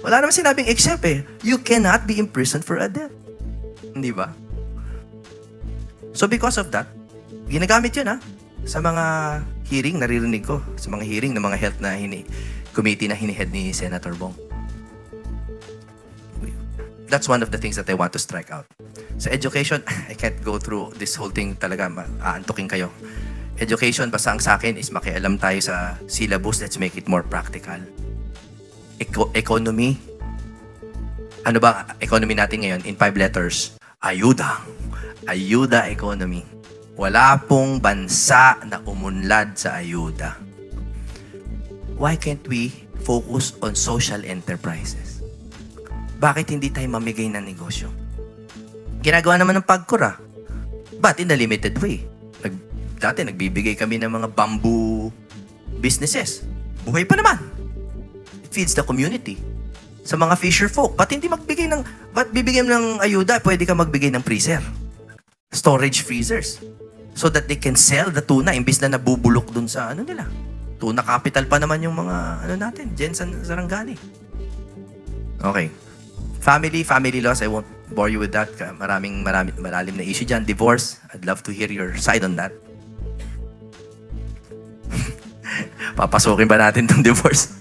Wala namang sinabing except eh. You cannot be imprisoned for a debt. Hindi ba? So because of that, ginagamit yun, ha? Sa mga hearing, naririnig ko, sa mga hearing ng mga health na committee na hinihead ni Senator Bong. That's one of the things that I want to strike out. Sa education, I can't go through this whole thing talaga. Aantukin kayo. Education, basta ang sa akin is makialam tayo sa syllabus. Let's make it more practical. Economy. Ano ba economy natin ngayon? In 5 letters. Ayuda. Ayuda economy. Wala pong bansa na umunlad sa ayuda. Why can't we focus on social enterprises? Bakit hindi tayo mamigay ng negosyo? Ginagawa naman ng PAGCOR, but in a limited way. Dati nagbibigay kami ng mga bamboo businesses. Buhay pa naman. It feeds the community. Sa mga fisher folk, ba't bibigyan ng ayuda, pwede ka magbigay ng freezer. Storage freezers. So that they can sell the tuna imbis na nabubulok dun sa nila. Tuna capital pa naman yung mga natin, Jensen Sarangani. Okay. Family laws, I won't bore you with that. Malalim na issue dyan. Divorce, I'd love to hear your side on that. Papasukin ba natin tong divorce?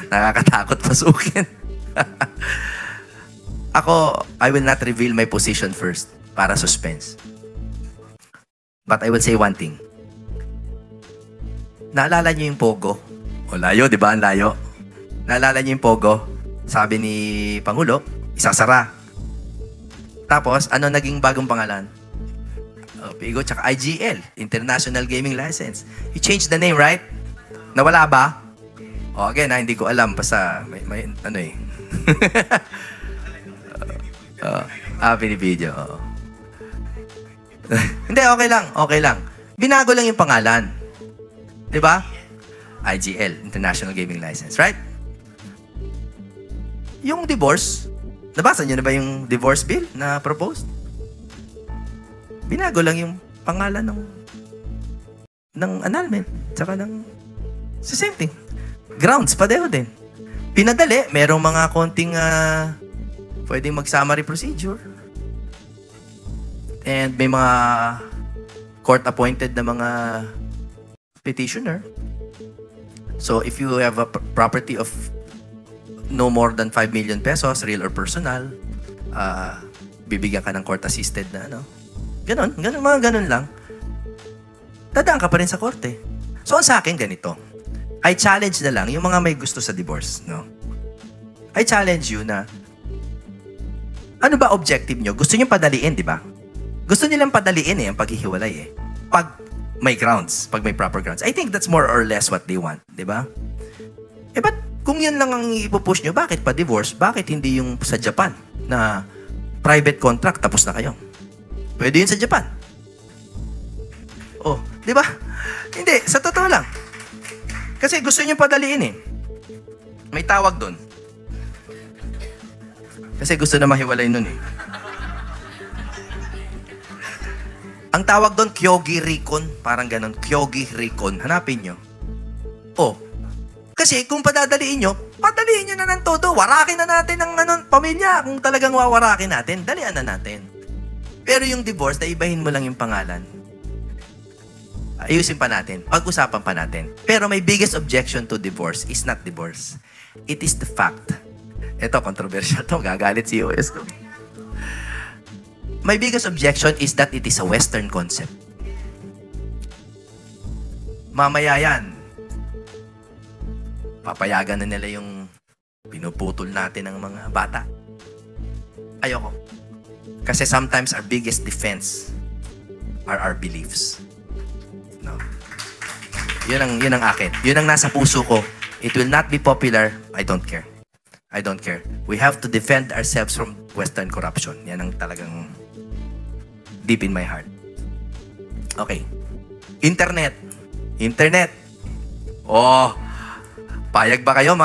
Nakakatakot pasukin. Ako, I will not reveal my position first para suspense. But I will say one thing. Naalala niyo yung Pogo? O layo, di ba? Ang layo. Naalala niyo yung Pogo? Sabi ni Pangulo, isasara. Tapos, ano naging bagong pangalan? Pigo, tsaka IGL, International Gaming License. You changed the name, right? Nawala ba? O, again, hindi ko alam. Basta, may ano eh. Pinibidyo. Hindi, okay lang. Okay lang. Binago lang yung pangalan. Diba? IGL, International Gaming License, right? Yung divorce, nabasa niyo na ba yung divorce bill na proposed? Binago lang yung pangalan ng annulment, tsaka same thing. Grounds, padeho din. Pinadali, merong mga konting pwedeng mag-summary procedure. And may mga court-appointed na mga petitioner. So if you have a property of no more than 5 million pesos, real or personal, bibigyan ka ng court-assisted na Ganon, mga ganon lang. Dadaan ka pa rin sa korte. So, sa akin, ganito. I challenge na lang yung mga may gusto sa divorce, I challenge you na, ano ba objective nyo? Gusto nyo padaliin, di ba? Gusto nilang padaliin ang paghihiwalay Pag may grounds, pag may proper grounds. I think that's more or less what they want, di ba? But kung yan lang ang ipupush nyo, bakit pa divorce? Bakit hindi yung sa Japan na private contract tapos na kayo? Pwede yun sa Japan. Oh, di ba? Hindi, sa totoo lang. Kasi gusto nyo padaliin May tawag doon. Kasi gusto na mahiwalay nun Ang tawag doon, Kyogi Rikon. Parang ganon, Kyogi Rikon. Hanapin nyo. Oh, kasi kung padadaliin nyo na ng todo. Warakin na natin ang pamilya. Kung talagang wawarakin natin, dalian na natin. Pero yung divorce, naibahin mo lang yung pangalan. Ayusin pa natin. Pag-usapan pa natin. Pero my biggest objection to divorce is not divorce. It is the fact. Ito, controversial to. Gagalit si OS ko. My biggest objection is that it is a Western concept. Mamaya yan, papayagan na nila yung pinuputol natin ng mga bata. Ayoko. Kasi sometimes our biggest defense are our beliefs. Yun ang akin. Yun ang nasa puso ko. It will not be popular. I don't care. I don't care. We have to defend ourselves from Western corruption. Yan ang talagang deep in my heart. Okay. Internet. Oh, payag ba kayo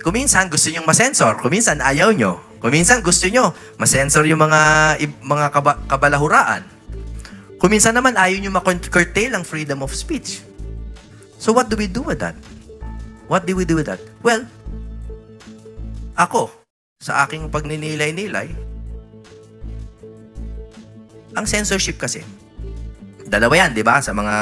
kuminsan gusto nyo masensor, kuminsan ayaw nyo. Kuminsan gusto nyo masensor yung mga kabalahuraan. Kuminsan naman ayaw nyo ma-curtail ang freedom of speech. So what do we do with that? What do we do with that? Well, ako, sa aking pagninilay-nilay, ang censorship kasi, dalawa yan, di ba? Sa mga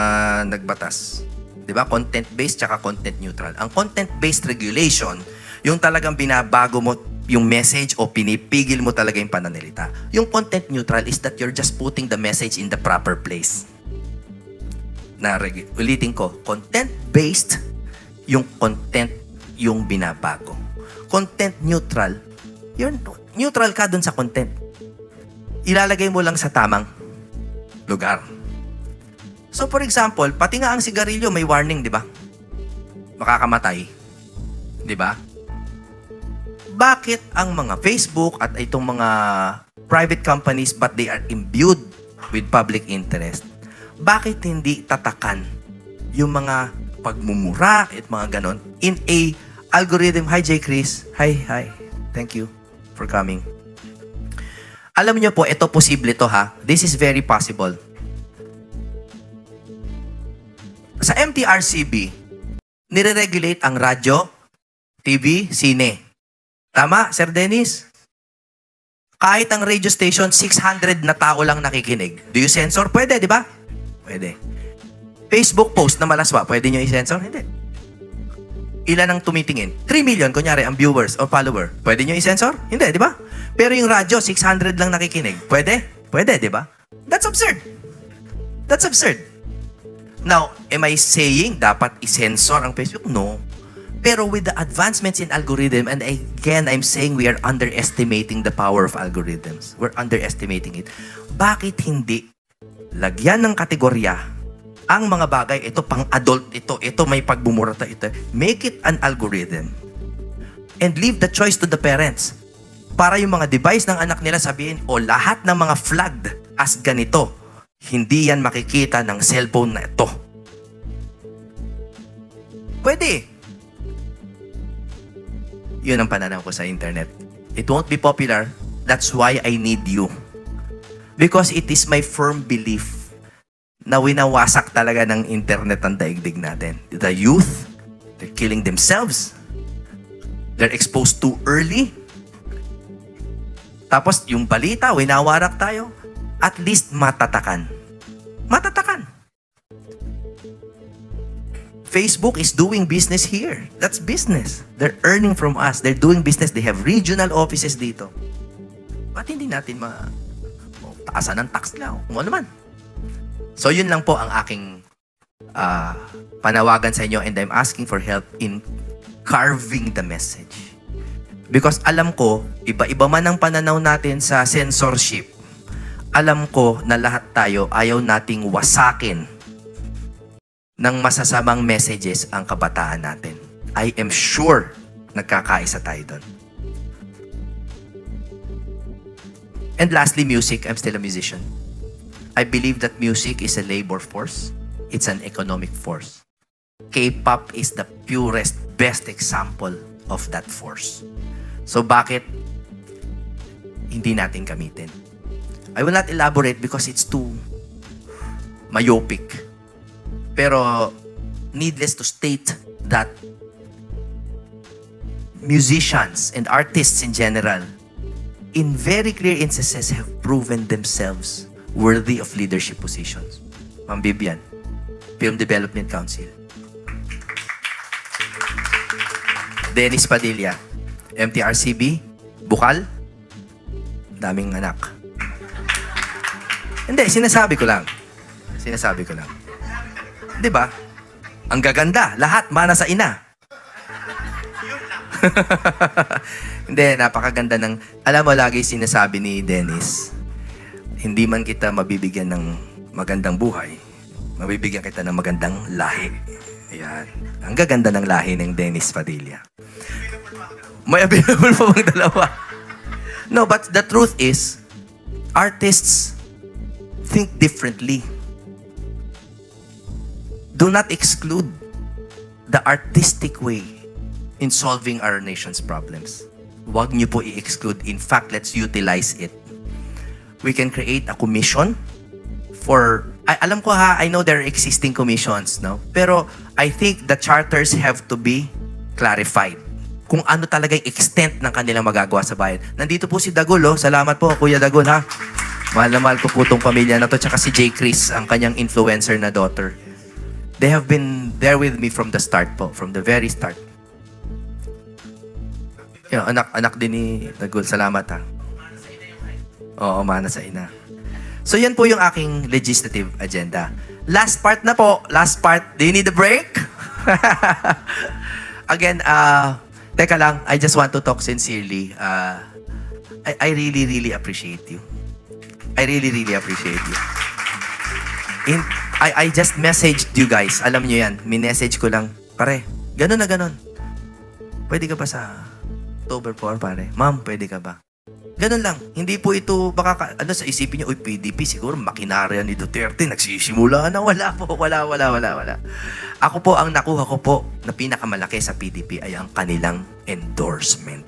nagbatas. Diba? Content-based tsaka content-neutral. Ang content-based regulation, yung talagang binabago mo yung message o pinipigil mo talaga yung pananalita. Yung content-neutral is that you're just putting the message in the proper place. Ulitin ko, content-based, yung content yung binabago. Content-neutral, you're neutral ka dun sa content. Ilalagay mo lang sa tamang lugar. So for example, pati nga ang sigarilyo may warning, di ba? Makakamatay. Di ba? Bakit ang mga Facebook at itong mga private companies but they are imbued with public interest? Bakit hindi tatakan yung mga pagmumura at mga ganon in a algorithm? Hi, J. Chris. Hi. Thank you for coming. Alam niyo po, ito posible to ha. This is very possible. Sa MTRCB, nire-regulate ang radyo, TV, sine. Tama, Sir Dennis? Kahit ang radio station, 600 na tao lang nakikinig. Do you censor? Pwede, di ba? Pwede. Facebook post na malaswa, pwede nyo i-censor? Hindi. Ilan ang tumitingin? 3 million, kunyari, ang viewers o follower. Pwede nyo i-censor? Hindi, di ba? Pero yung radyo, 600 lang nakikinig. Pwede? Pwede, di ba? That's absurd. That's absurd. Now, am I saying dapat i-censor ang Facebook? No. Pero with the advancements in algorithm, and again, I'm saying we are underestimating the power of algorithms. We're underestimating it. Bakit hindi lagyan ng kategorya ang mga bagay, ito pang adult, ito may pagbumurata, ito. Make it an algorithm. And leave the choice to the parents. Para yung mga device ng anak nila sabihin, lahat ng mga flagged as ganito, hindi yan makikita ng cellphone na ito. Pwede. Yun ang pananaw ko sa internet. It won't be popular. That's why I need you. Because it is my firm belief na winawasak talaga ng internet ang daigdig natin. The youth, they're killing themselves. They're exposed too early. Tapos yung balita, winawarak tayo. At least matatakan. Matatakan. Facebook is doing business here. That's business. They're earning from us. They're doing business. They have regional offices dito. Ba't hindi natin taasan ng tax nila? Kung ano man. So yun lang po ang aking panawagan sa inyo, and I'm asking for help in carving the message. Because alam ko, iba-iba man ang pananaw natin sa censorship. Alam ko na lahat tayo ayaw nating wasakin ng masasamang messages ang kabataan natin. I am sure nagkakaisa tayo doon. And lastly, music. I'm still a musician. I believe that music is a labor force. It's an economic force. K-pop is the purest, best example of that force. So bakit hindi natin gamitin? I will not elaborate because it's too myopic. Pero needless to state that musicians and artists in general, in very clear instances, have proven themselves worthy of leadership positions. Ma'am Bibian, Film Development Council. Dennis Padilla, MTRCB, Bukal, daming anak. Hindi, sinasabi ko lang. Di ba? Ang gaganda, lahat mana sa ina. Hindi, napakaganda ng, alam mo, lagi sinasabi ni Dennis, hindi man kita mabibigyan ng magandang buhay, mabibigyan kita ng magandang lahi. Ayan. Ang gaganda ng lahi ng Dennis Padilla. May available pa bang dalawa? No, but the truth is, artists think differently. Do not exclude the artistic way in solving our nation's problems. Huwag niyo po i-exclude. In fact, let's utilize it. We can create a commission for, alam ko ha, I know there are existing commissions, no? Pero I think the charters have to be clarified. Kung ano talaga yung extent ng kanilang magagawa sa bayan. Nandito po si Dagul, oh. Salamat po, Kuya Dagul, ha? Mahal na mahal ko po itong pamilya na to, tsaka si J. Chris, ang kanyang influencer na daughter. They have been there with me from the start po, from the very start. Anak din ni Nagul, salamat ha. Oo, mana sa ina. So yan po yung aking legislative agenda. Last part na po, last part. Do you need a break? Again, teka lang, I just want to talk sincerely. I really, really appreciate you. I really, really appreciate you. I just messaged you guys. Alam nyo yan. Minessage ko lang. Pare, ganun na ganun. Pwede ka ba sa October 4, pare? Ma'am, pwede ka ba? Ganun lang. Hindi po ito, baka, sa isipin nyo, uy, PDP, siguro makinarya ni Duterte, nagsisimula na. Wala po, wala. Ako po, ang nakuha ko po na pinakamalaki sa PDP ay ang kanilang endorsement.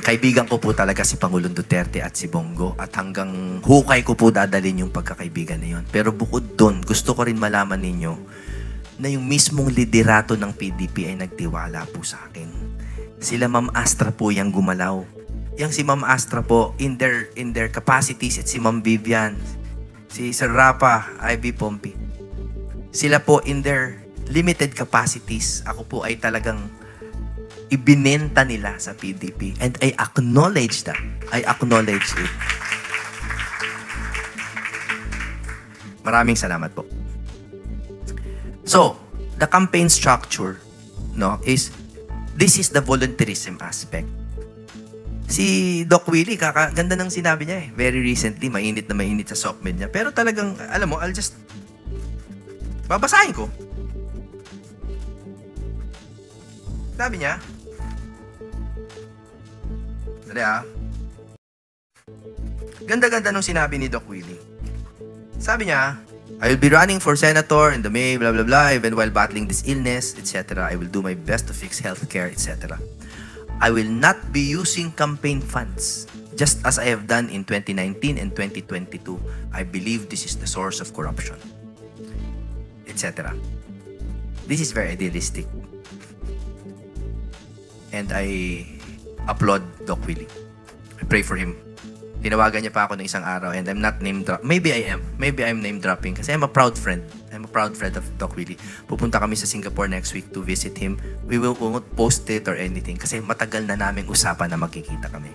Kaibigan ko po talaga si Pangulong Duterte at si Bongo at hanggang hukay ko po dadalhin yung pagkakaibigan na yun. Pero bukod doon, gusto ko rin malaman ninyo na yung mismong liderato ng PDP ay nagtiwala po sa akin. Sila Ma'am Astra po yung gumalaw. Yang si Ma'am Astra po, in their capacities, at si Ma'am Vivian, si Sir Rapa, Ivy Pompi. Sila po in their limited capacities, ako po ay talagang ibinenta nila sa PDP. And I acknowledge that. I acknowledge it. Maraming salamat po. So, the campaign structure, no, this is the volunteerism aspect. Si Doc Willie, ganda ng sinabi niya eh. Very recently, mainit na mainit sa SOCMED niya. Pero talagang, alam mo, babasahin ko. Sabi niya, ganda-ganda nung sinabi ni Doc Willie. Sabi niya, I will be running for senator in the May, blah, blah, blah, even while battling this illness, etc. I will do my best to fix healthcare, etc. I will not be using campaign funds, just as I have done in 2019 and 2022. I believe this is the source of corruption, etc. This is very idealistic. And I applaud Doc Willie. I pray for him. Tinawagan niya pa ako ng isang araw and I'm not name drop. Maybe I am. Maybe I'm name dropping kasi I'm a proud friend. I'm a proud friend of Doc Willie. Pupunta kami sa Singapore next week to visit him. We won't post it or anything kasi matagal na naming usapan na magkikita kami.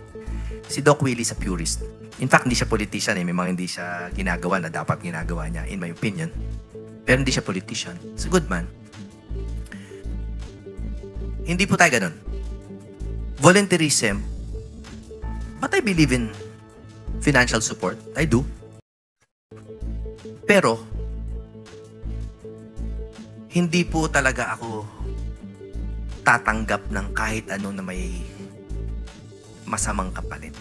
Si Doc Willie is a purist. In fact, hindi siya politician eh. May mga hindi siya ginagawa na dapat ginagawa niya, in my opinion. Pero hindi siya politician. He's a good man. Hindi po tayo ganun. Volunteerism, but I believe in financial support. I do. Pero, hindi po talaga ako tatanggap ng kahit ano na may masamang kapalit.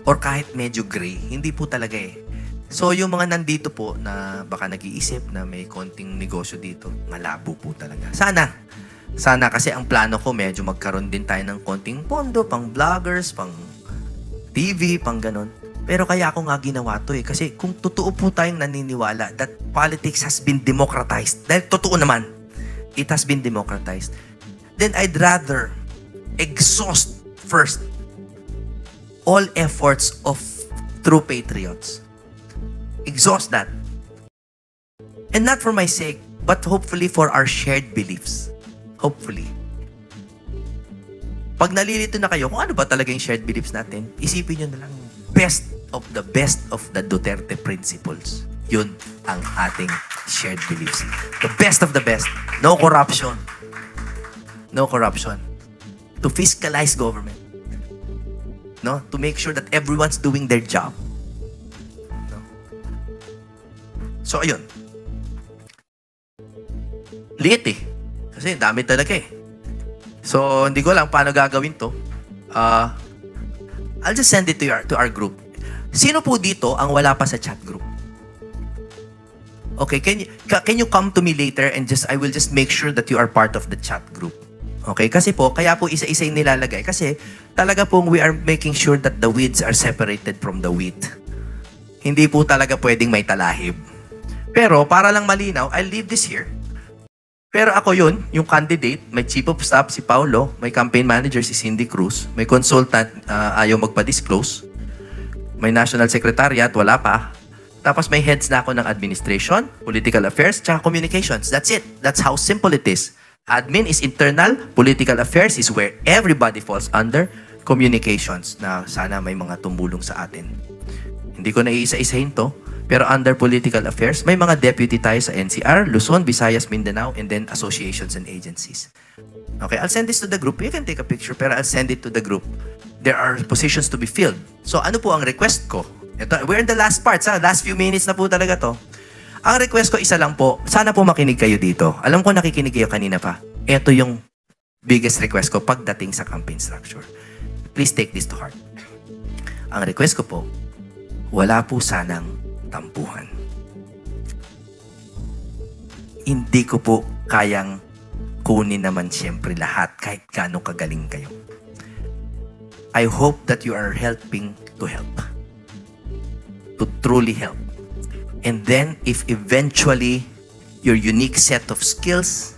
Or kahit medyo gray. Hindi po talaga eh. So, yung mga nandito po na baka nag-iisip na may konting negosyo dito, malabo po talaga. Sana kasi ang plano ko medyo magkaroon din tayo ng konting pondo, pang vloggers, pang TV, pang ganun. Pero kaya ako nga ginawa to eh. Kasi kung totoo po tayong naniniwala that politics has been democratized, dahil totoo naman, it has been democratized, then I'd rather exhaust first all efforts of true patriots. Exhaust that. And not for my sake, but hopefully for our shared beliefs. Hopefully. Pag nalilito na kayo, kung ano ba talaga yung shared beliefs natin, isipin nyo na lang, best of the Duterte principles. Yun ang ating shared beliefs. The best of the best. No corruption. No corruption. To fiscalize government. No? To make sure that everyone's doing their job. No? So, ayun. Liit eh. Kasi dami talaga eh. So, hindi ko lang paano gagawin to. I'll just send it to our group. Sino po dito ang wala pa sa chat group? Okay, can you come to me later and I will just make sure that you are part of the chat group. Okay, kasi po, kaya po isa-isa yung nilalagay. Kasi talaga pong we are making sure that the weeds are separated from the wheat. Hindi po talaga pwedeng may talahib. Pero para lang malinaw, I'll leave this here. Pero ako yun, yung candidate, may chief of staff si Paulo, may campaign manager si Cindy Cruz, may consultant ayaw magpa-disclose, may national secretariat, wala pa, Tapos may heads na ako ng administration, political affairs, tsaka communications. That's it. That's how simple it is. Admin is internal, political affairs is where everybody falls under, communications na sana may mga tumulong sa atin. Hindi ko na iisa-isahin to, pero under political affairs, may mga deputy tayo sa NCR, Luzon, Visayas, Mindanao, and then associations and agencies. Okay, I'll send this to the group. You can take a picture, pero I'll send it to the group. There are positions to be filled. So ano po ang request ko? Ito, we're in the last parts, last few minutes na po talaga to. Ang request ko isa lang po, sana po makinig kayo dito. Alam ko nakikinig kayo kanina pa. Ito yung biggest request ko pagdating sa campaign structure. Please take this to heart. Ang request ko po, wala po sanang tampuhan. Hindi ko po kayang kunin naman siyempre lahat kahit gaano kagaling kayo. I hope that you are helping to help. To truly help. And then, if eventually your unique set of skills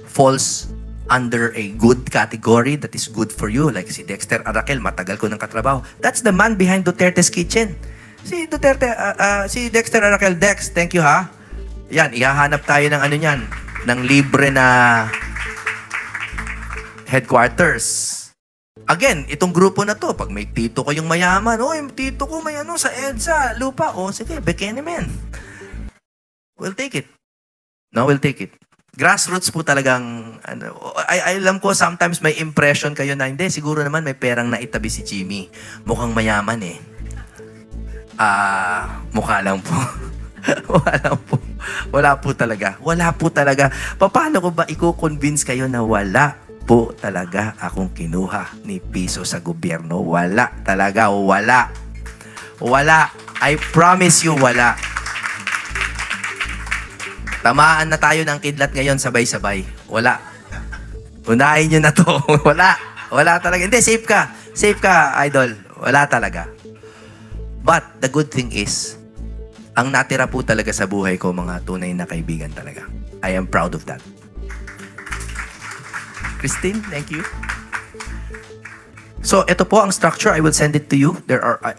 falls under a good category that is good for you, like si Dexter Arakel, matagal ko ng katrabaho, that's the man behind Duterte's Kitchen. Si Dexter Arakel, Dex, thank you ha. Yan, ihahanap tayo ng ano yan, ng libre na headquarters. Again, itong grupo na to, pag may tito ko yung mayaman, yung tito ko may ano sa EDSA, lupa, sige, bekene men. We'll take it. No, we'll take it. Grassroots po talagang, I alam ko sometimes may impression kayo na, hindi, siguro naman may perang naitabi si Jimmy. Mukhang mayaman eh. Mukha lang po. Wala lang po. Wala po talaga. Wala po talaga. Paano ko ba i-convince kayo na wala po talaga akong kinuha ni piso sa gobyerno? Wala talaga. Wala. Wala. I promise you, wala. Tamaan na tayo ng kidlat ngayon sabay-sabay. Wala. Unahin nyo na to. Wala. Wala talaga. Hindi, safe ka. Safe ka, idol. Wala talaga. But the good thing is, ang natira po talaga sa buhay ko, mga tunay na kaibigan talaga. I am proud of that. Christine, thank you. So, ito po ang structure. I will send it to you.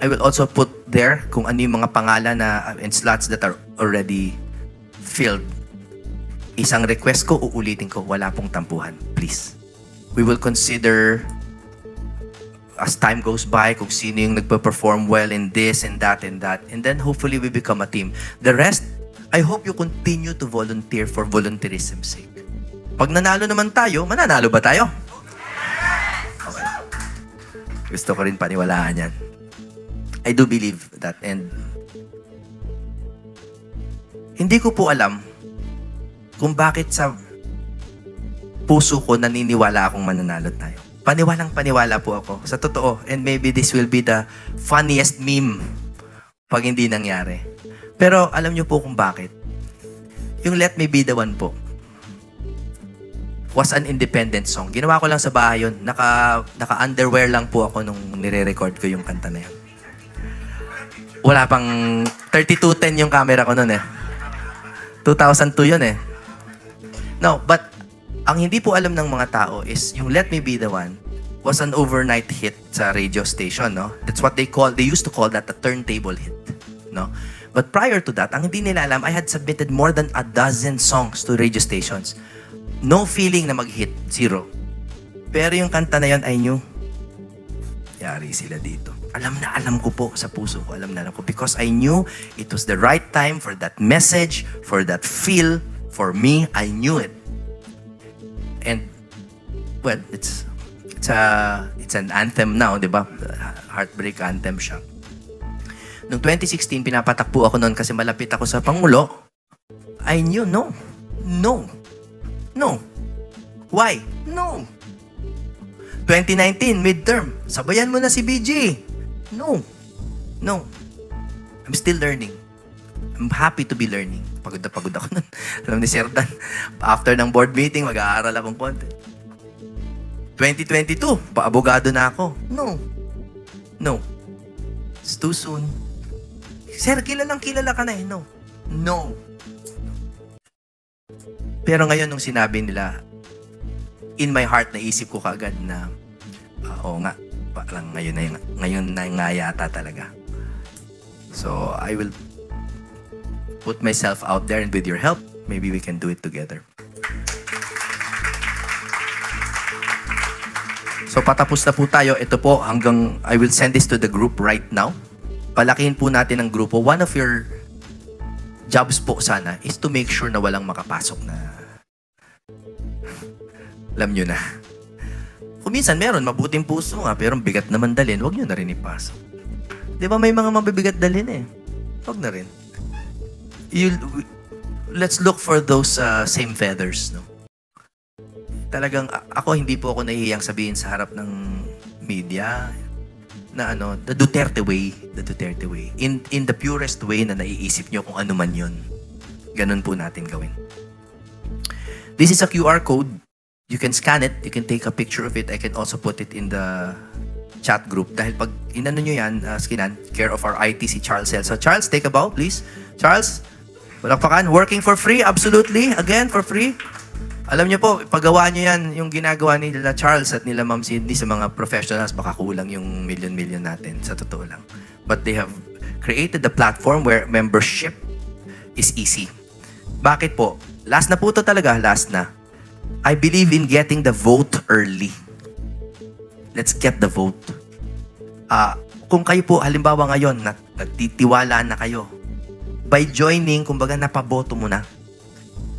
I will also put there kung ano yung mga pangalan na and slots that are already filled. Isang request ko, uulitin ko, wala pong tampuhan. Please. We will consider as time goes by kung sino yung nagpa-perform well in this and that and that. And then hopefully we become a team. The rest, I hope you continue to volunteer for volunteerism's sake. Pag nanalo naman tayo, mananalo ba tayo? Okay. Gusto ko rin paniwalaan yan. I do believe that. And hindi ko po alam kung bakit sa puso ko naniniwala akong mananalo tayo. Paniwalang-paniwala po ako. Sa totoo. And maybe this will be the funniest meme pag hindi nangyari. Pero alam niyo po kung bakit. Yung Let Me Be The One po was an independent song. Ginawa ko lang sa bahay yun. Naka-underwear lang po ako nung nire-record ko yung kanta na yun. Wala pang 3210 yung camera ko nun eh. 2002 yun eh. No, but ang hindi po alam ng mga tao is yung Let Me Be The One was an overnight hit sa radio station, no? That's what they used to call that a turntable hit, no? But prior to that, ang hindi nila alam, I had submitted more than 12 songs to radio stations. No feeling na mag-hit, zero. Pero yung kanta na yun, I knew, yari sila dito. Alam na alam ko po sa puso ko, alam na alam ko, because I knew it was the right time for that message, for that feel, for me, I knew it. And, well, it's an anthem now, di ba? Heartbreak anthem siya. Noong 2016, pinapatakbo ako noon kasi malapit ako sa Pangulo. I knew, no. Why? No. 2019, midterm. Sabayan mo na si BG. No. I'm still learning. I'm happy to be learning. Pagod na pagod ako nun. Alam ni Sir Dan, after ng board meeting, mag-aaral akong konti. 2022, paabogado na ako. No. It's too soon. Sir, kilala ka na eh. No. Pero ngayon, nung sinabi nila, in my heart, naisip ko kaagad na, oo nga, parang ngayon na nga yata talaga. So, I will put myself out there, and with your help, maybe we can do it together. So patapos na po tayo. Ito po, I will send this to the group right now. Palakihin po natin ang grupo. One of your jobs po sana is to make sure na walang makapasok na alam nyo na. Kung minsan meron, mabuting puso nga, pero bigat naman dalhin, huwag nyo na rin ipasok. Di ba may mga mabibigat dalhin eh? Huwag na rin. Let's look for those same feathers, no? Talagang, ako hindi po ako nahihiyang sabihin sa harap ng media na the Duterte way. The Duterte way. In the purest way na naiisip nyo kung ano man yun. Ganun po natin gawin. This is a QR code. You can scan it. You can take a picture of it. I can also put it in the chat group. Dahil pag inano nyo yan, skinan, care of our IT, si Charles L. So Charles, take a bow, please. Charles, walakpakan. Working for free, absolutely. Again, for free. Alam nyo po, paggawa nyo yan, yung ginagawa nila Charles at nila Ma'am Cindy sa mga professionals, baka kulang yung million natin, sa totoo lang. But they have created a platform where membership is easy. Bakit po? Last na po to talaga, last na. I believe in getting the vote early. Let's get the vote. Kung kayo po, halimbawa ngayon, nagtitiwala na kayo, by joining, kumbaga napaboto mo na.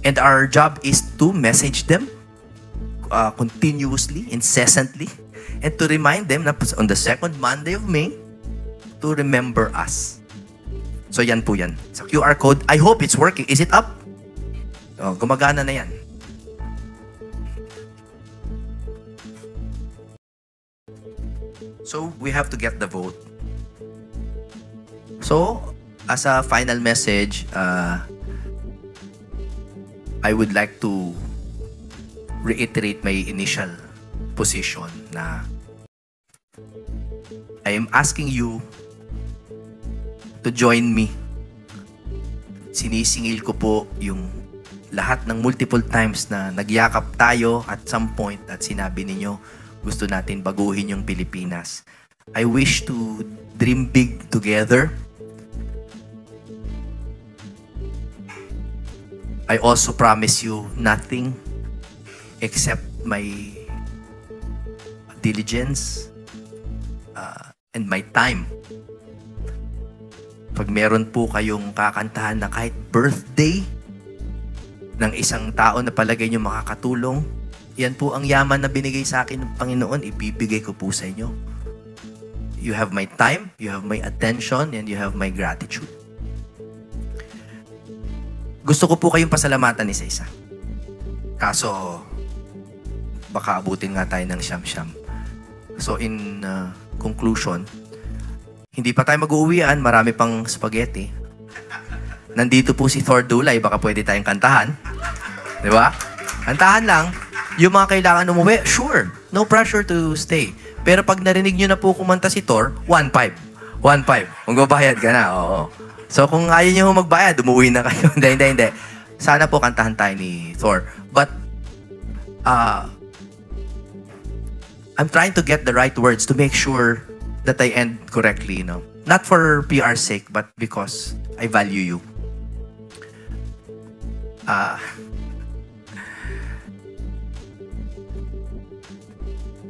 And our job is to message them continuously, incessantly, and to remind them na on the second Monday of May, to remember us. So yan po yan. Sa QR code, I hope it's working. Is it up? Gumagana na yan. So, we have to get the vote. So, as a final message, I would like to reiterate my initial position na I am asking you to join me. Sinisingil ko po yung lahat ng multiple times na nagyakap tayo at some point at sinabi ninyo, gusto natin baguhin yung Pilipinas. I wish to dream big together. I also promise you nothing except my diligence and my time. Pag meron po kayong kakantahan na kahit birthday ng isang tao na palagay nyo makakatulong, yan po ang yaman na binigay sa akin ng Panginoon, ibibigay ko po sa inyo. You have my time, you have my attention, and you have my gratitude. Gusto ko po kayong pasalamatan isa-isa. Kaso, baka abutin nga tayo ng siyam-siyam. So in conclusion, hindi pa tayo mag-uuwian, marami pang spaghetti. Nandito po si Thor Dulay, baka pwede tayong kantahan. Di ba? Kantahan lang. Yung mga kailangan umuwi, sure. No pressure to stay. Pero pag narinig nyo na po kumanta si Thor, 1.5. 1.5. Magbabayad ka na, oo. So kung ayaw nyo magbayad, umuwi na kayo. Hindi. Sana po kantahan tayo ni Thor. But, I'm trying to get the right words to make sure that I end correctly, you know. Not for PR's sake, but because I value you.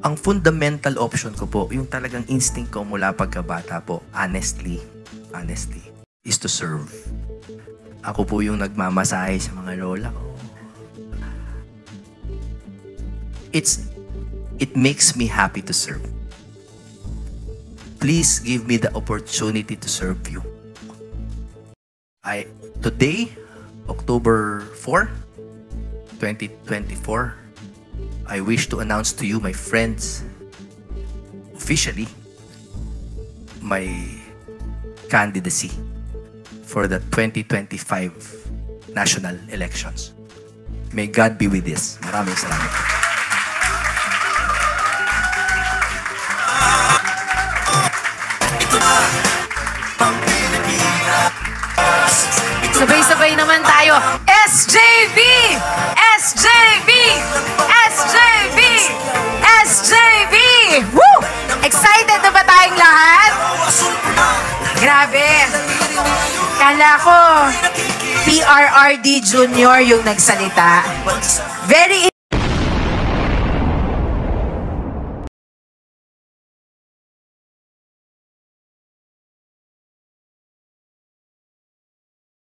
Ang fundamental option ko po, yung talagang instinct ko mula pagkabata po, honestly, is to serve. Ako po yung nagmamasahe sa mga lola ko. It makes me happy to serve. Please give me the opportunity to serve you. Today, October 4, 2024, I wish to announce to you, my friends, officially, my candidacy for the 2025 national elections. May God be with this. Maraming salamat. Sabay-sabay naman tayo. SJV! SJV! SJV! SJV! Woo! Excited na ba tayong lahat? Grabe. Kala ko, PRRD Jr. yung nagsalita. Very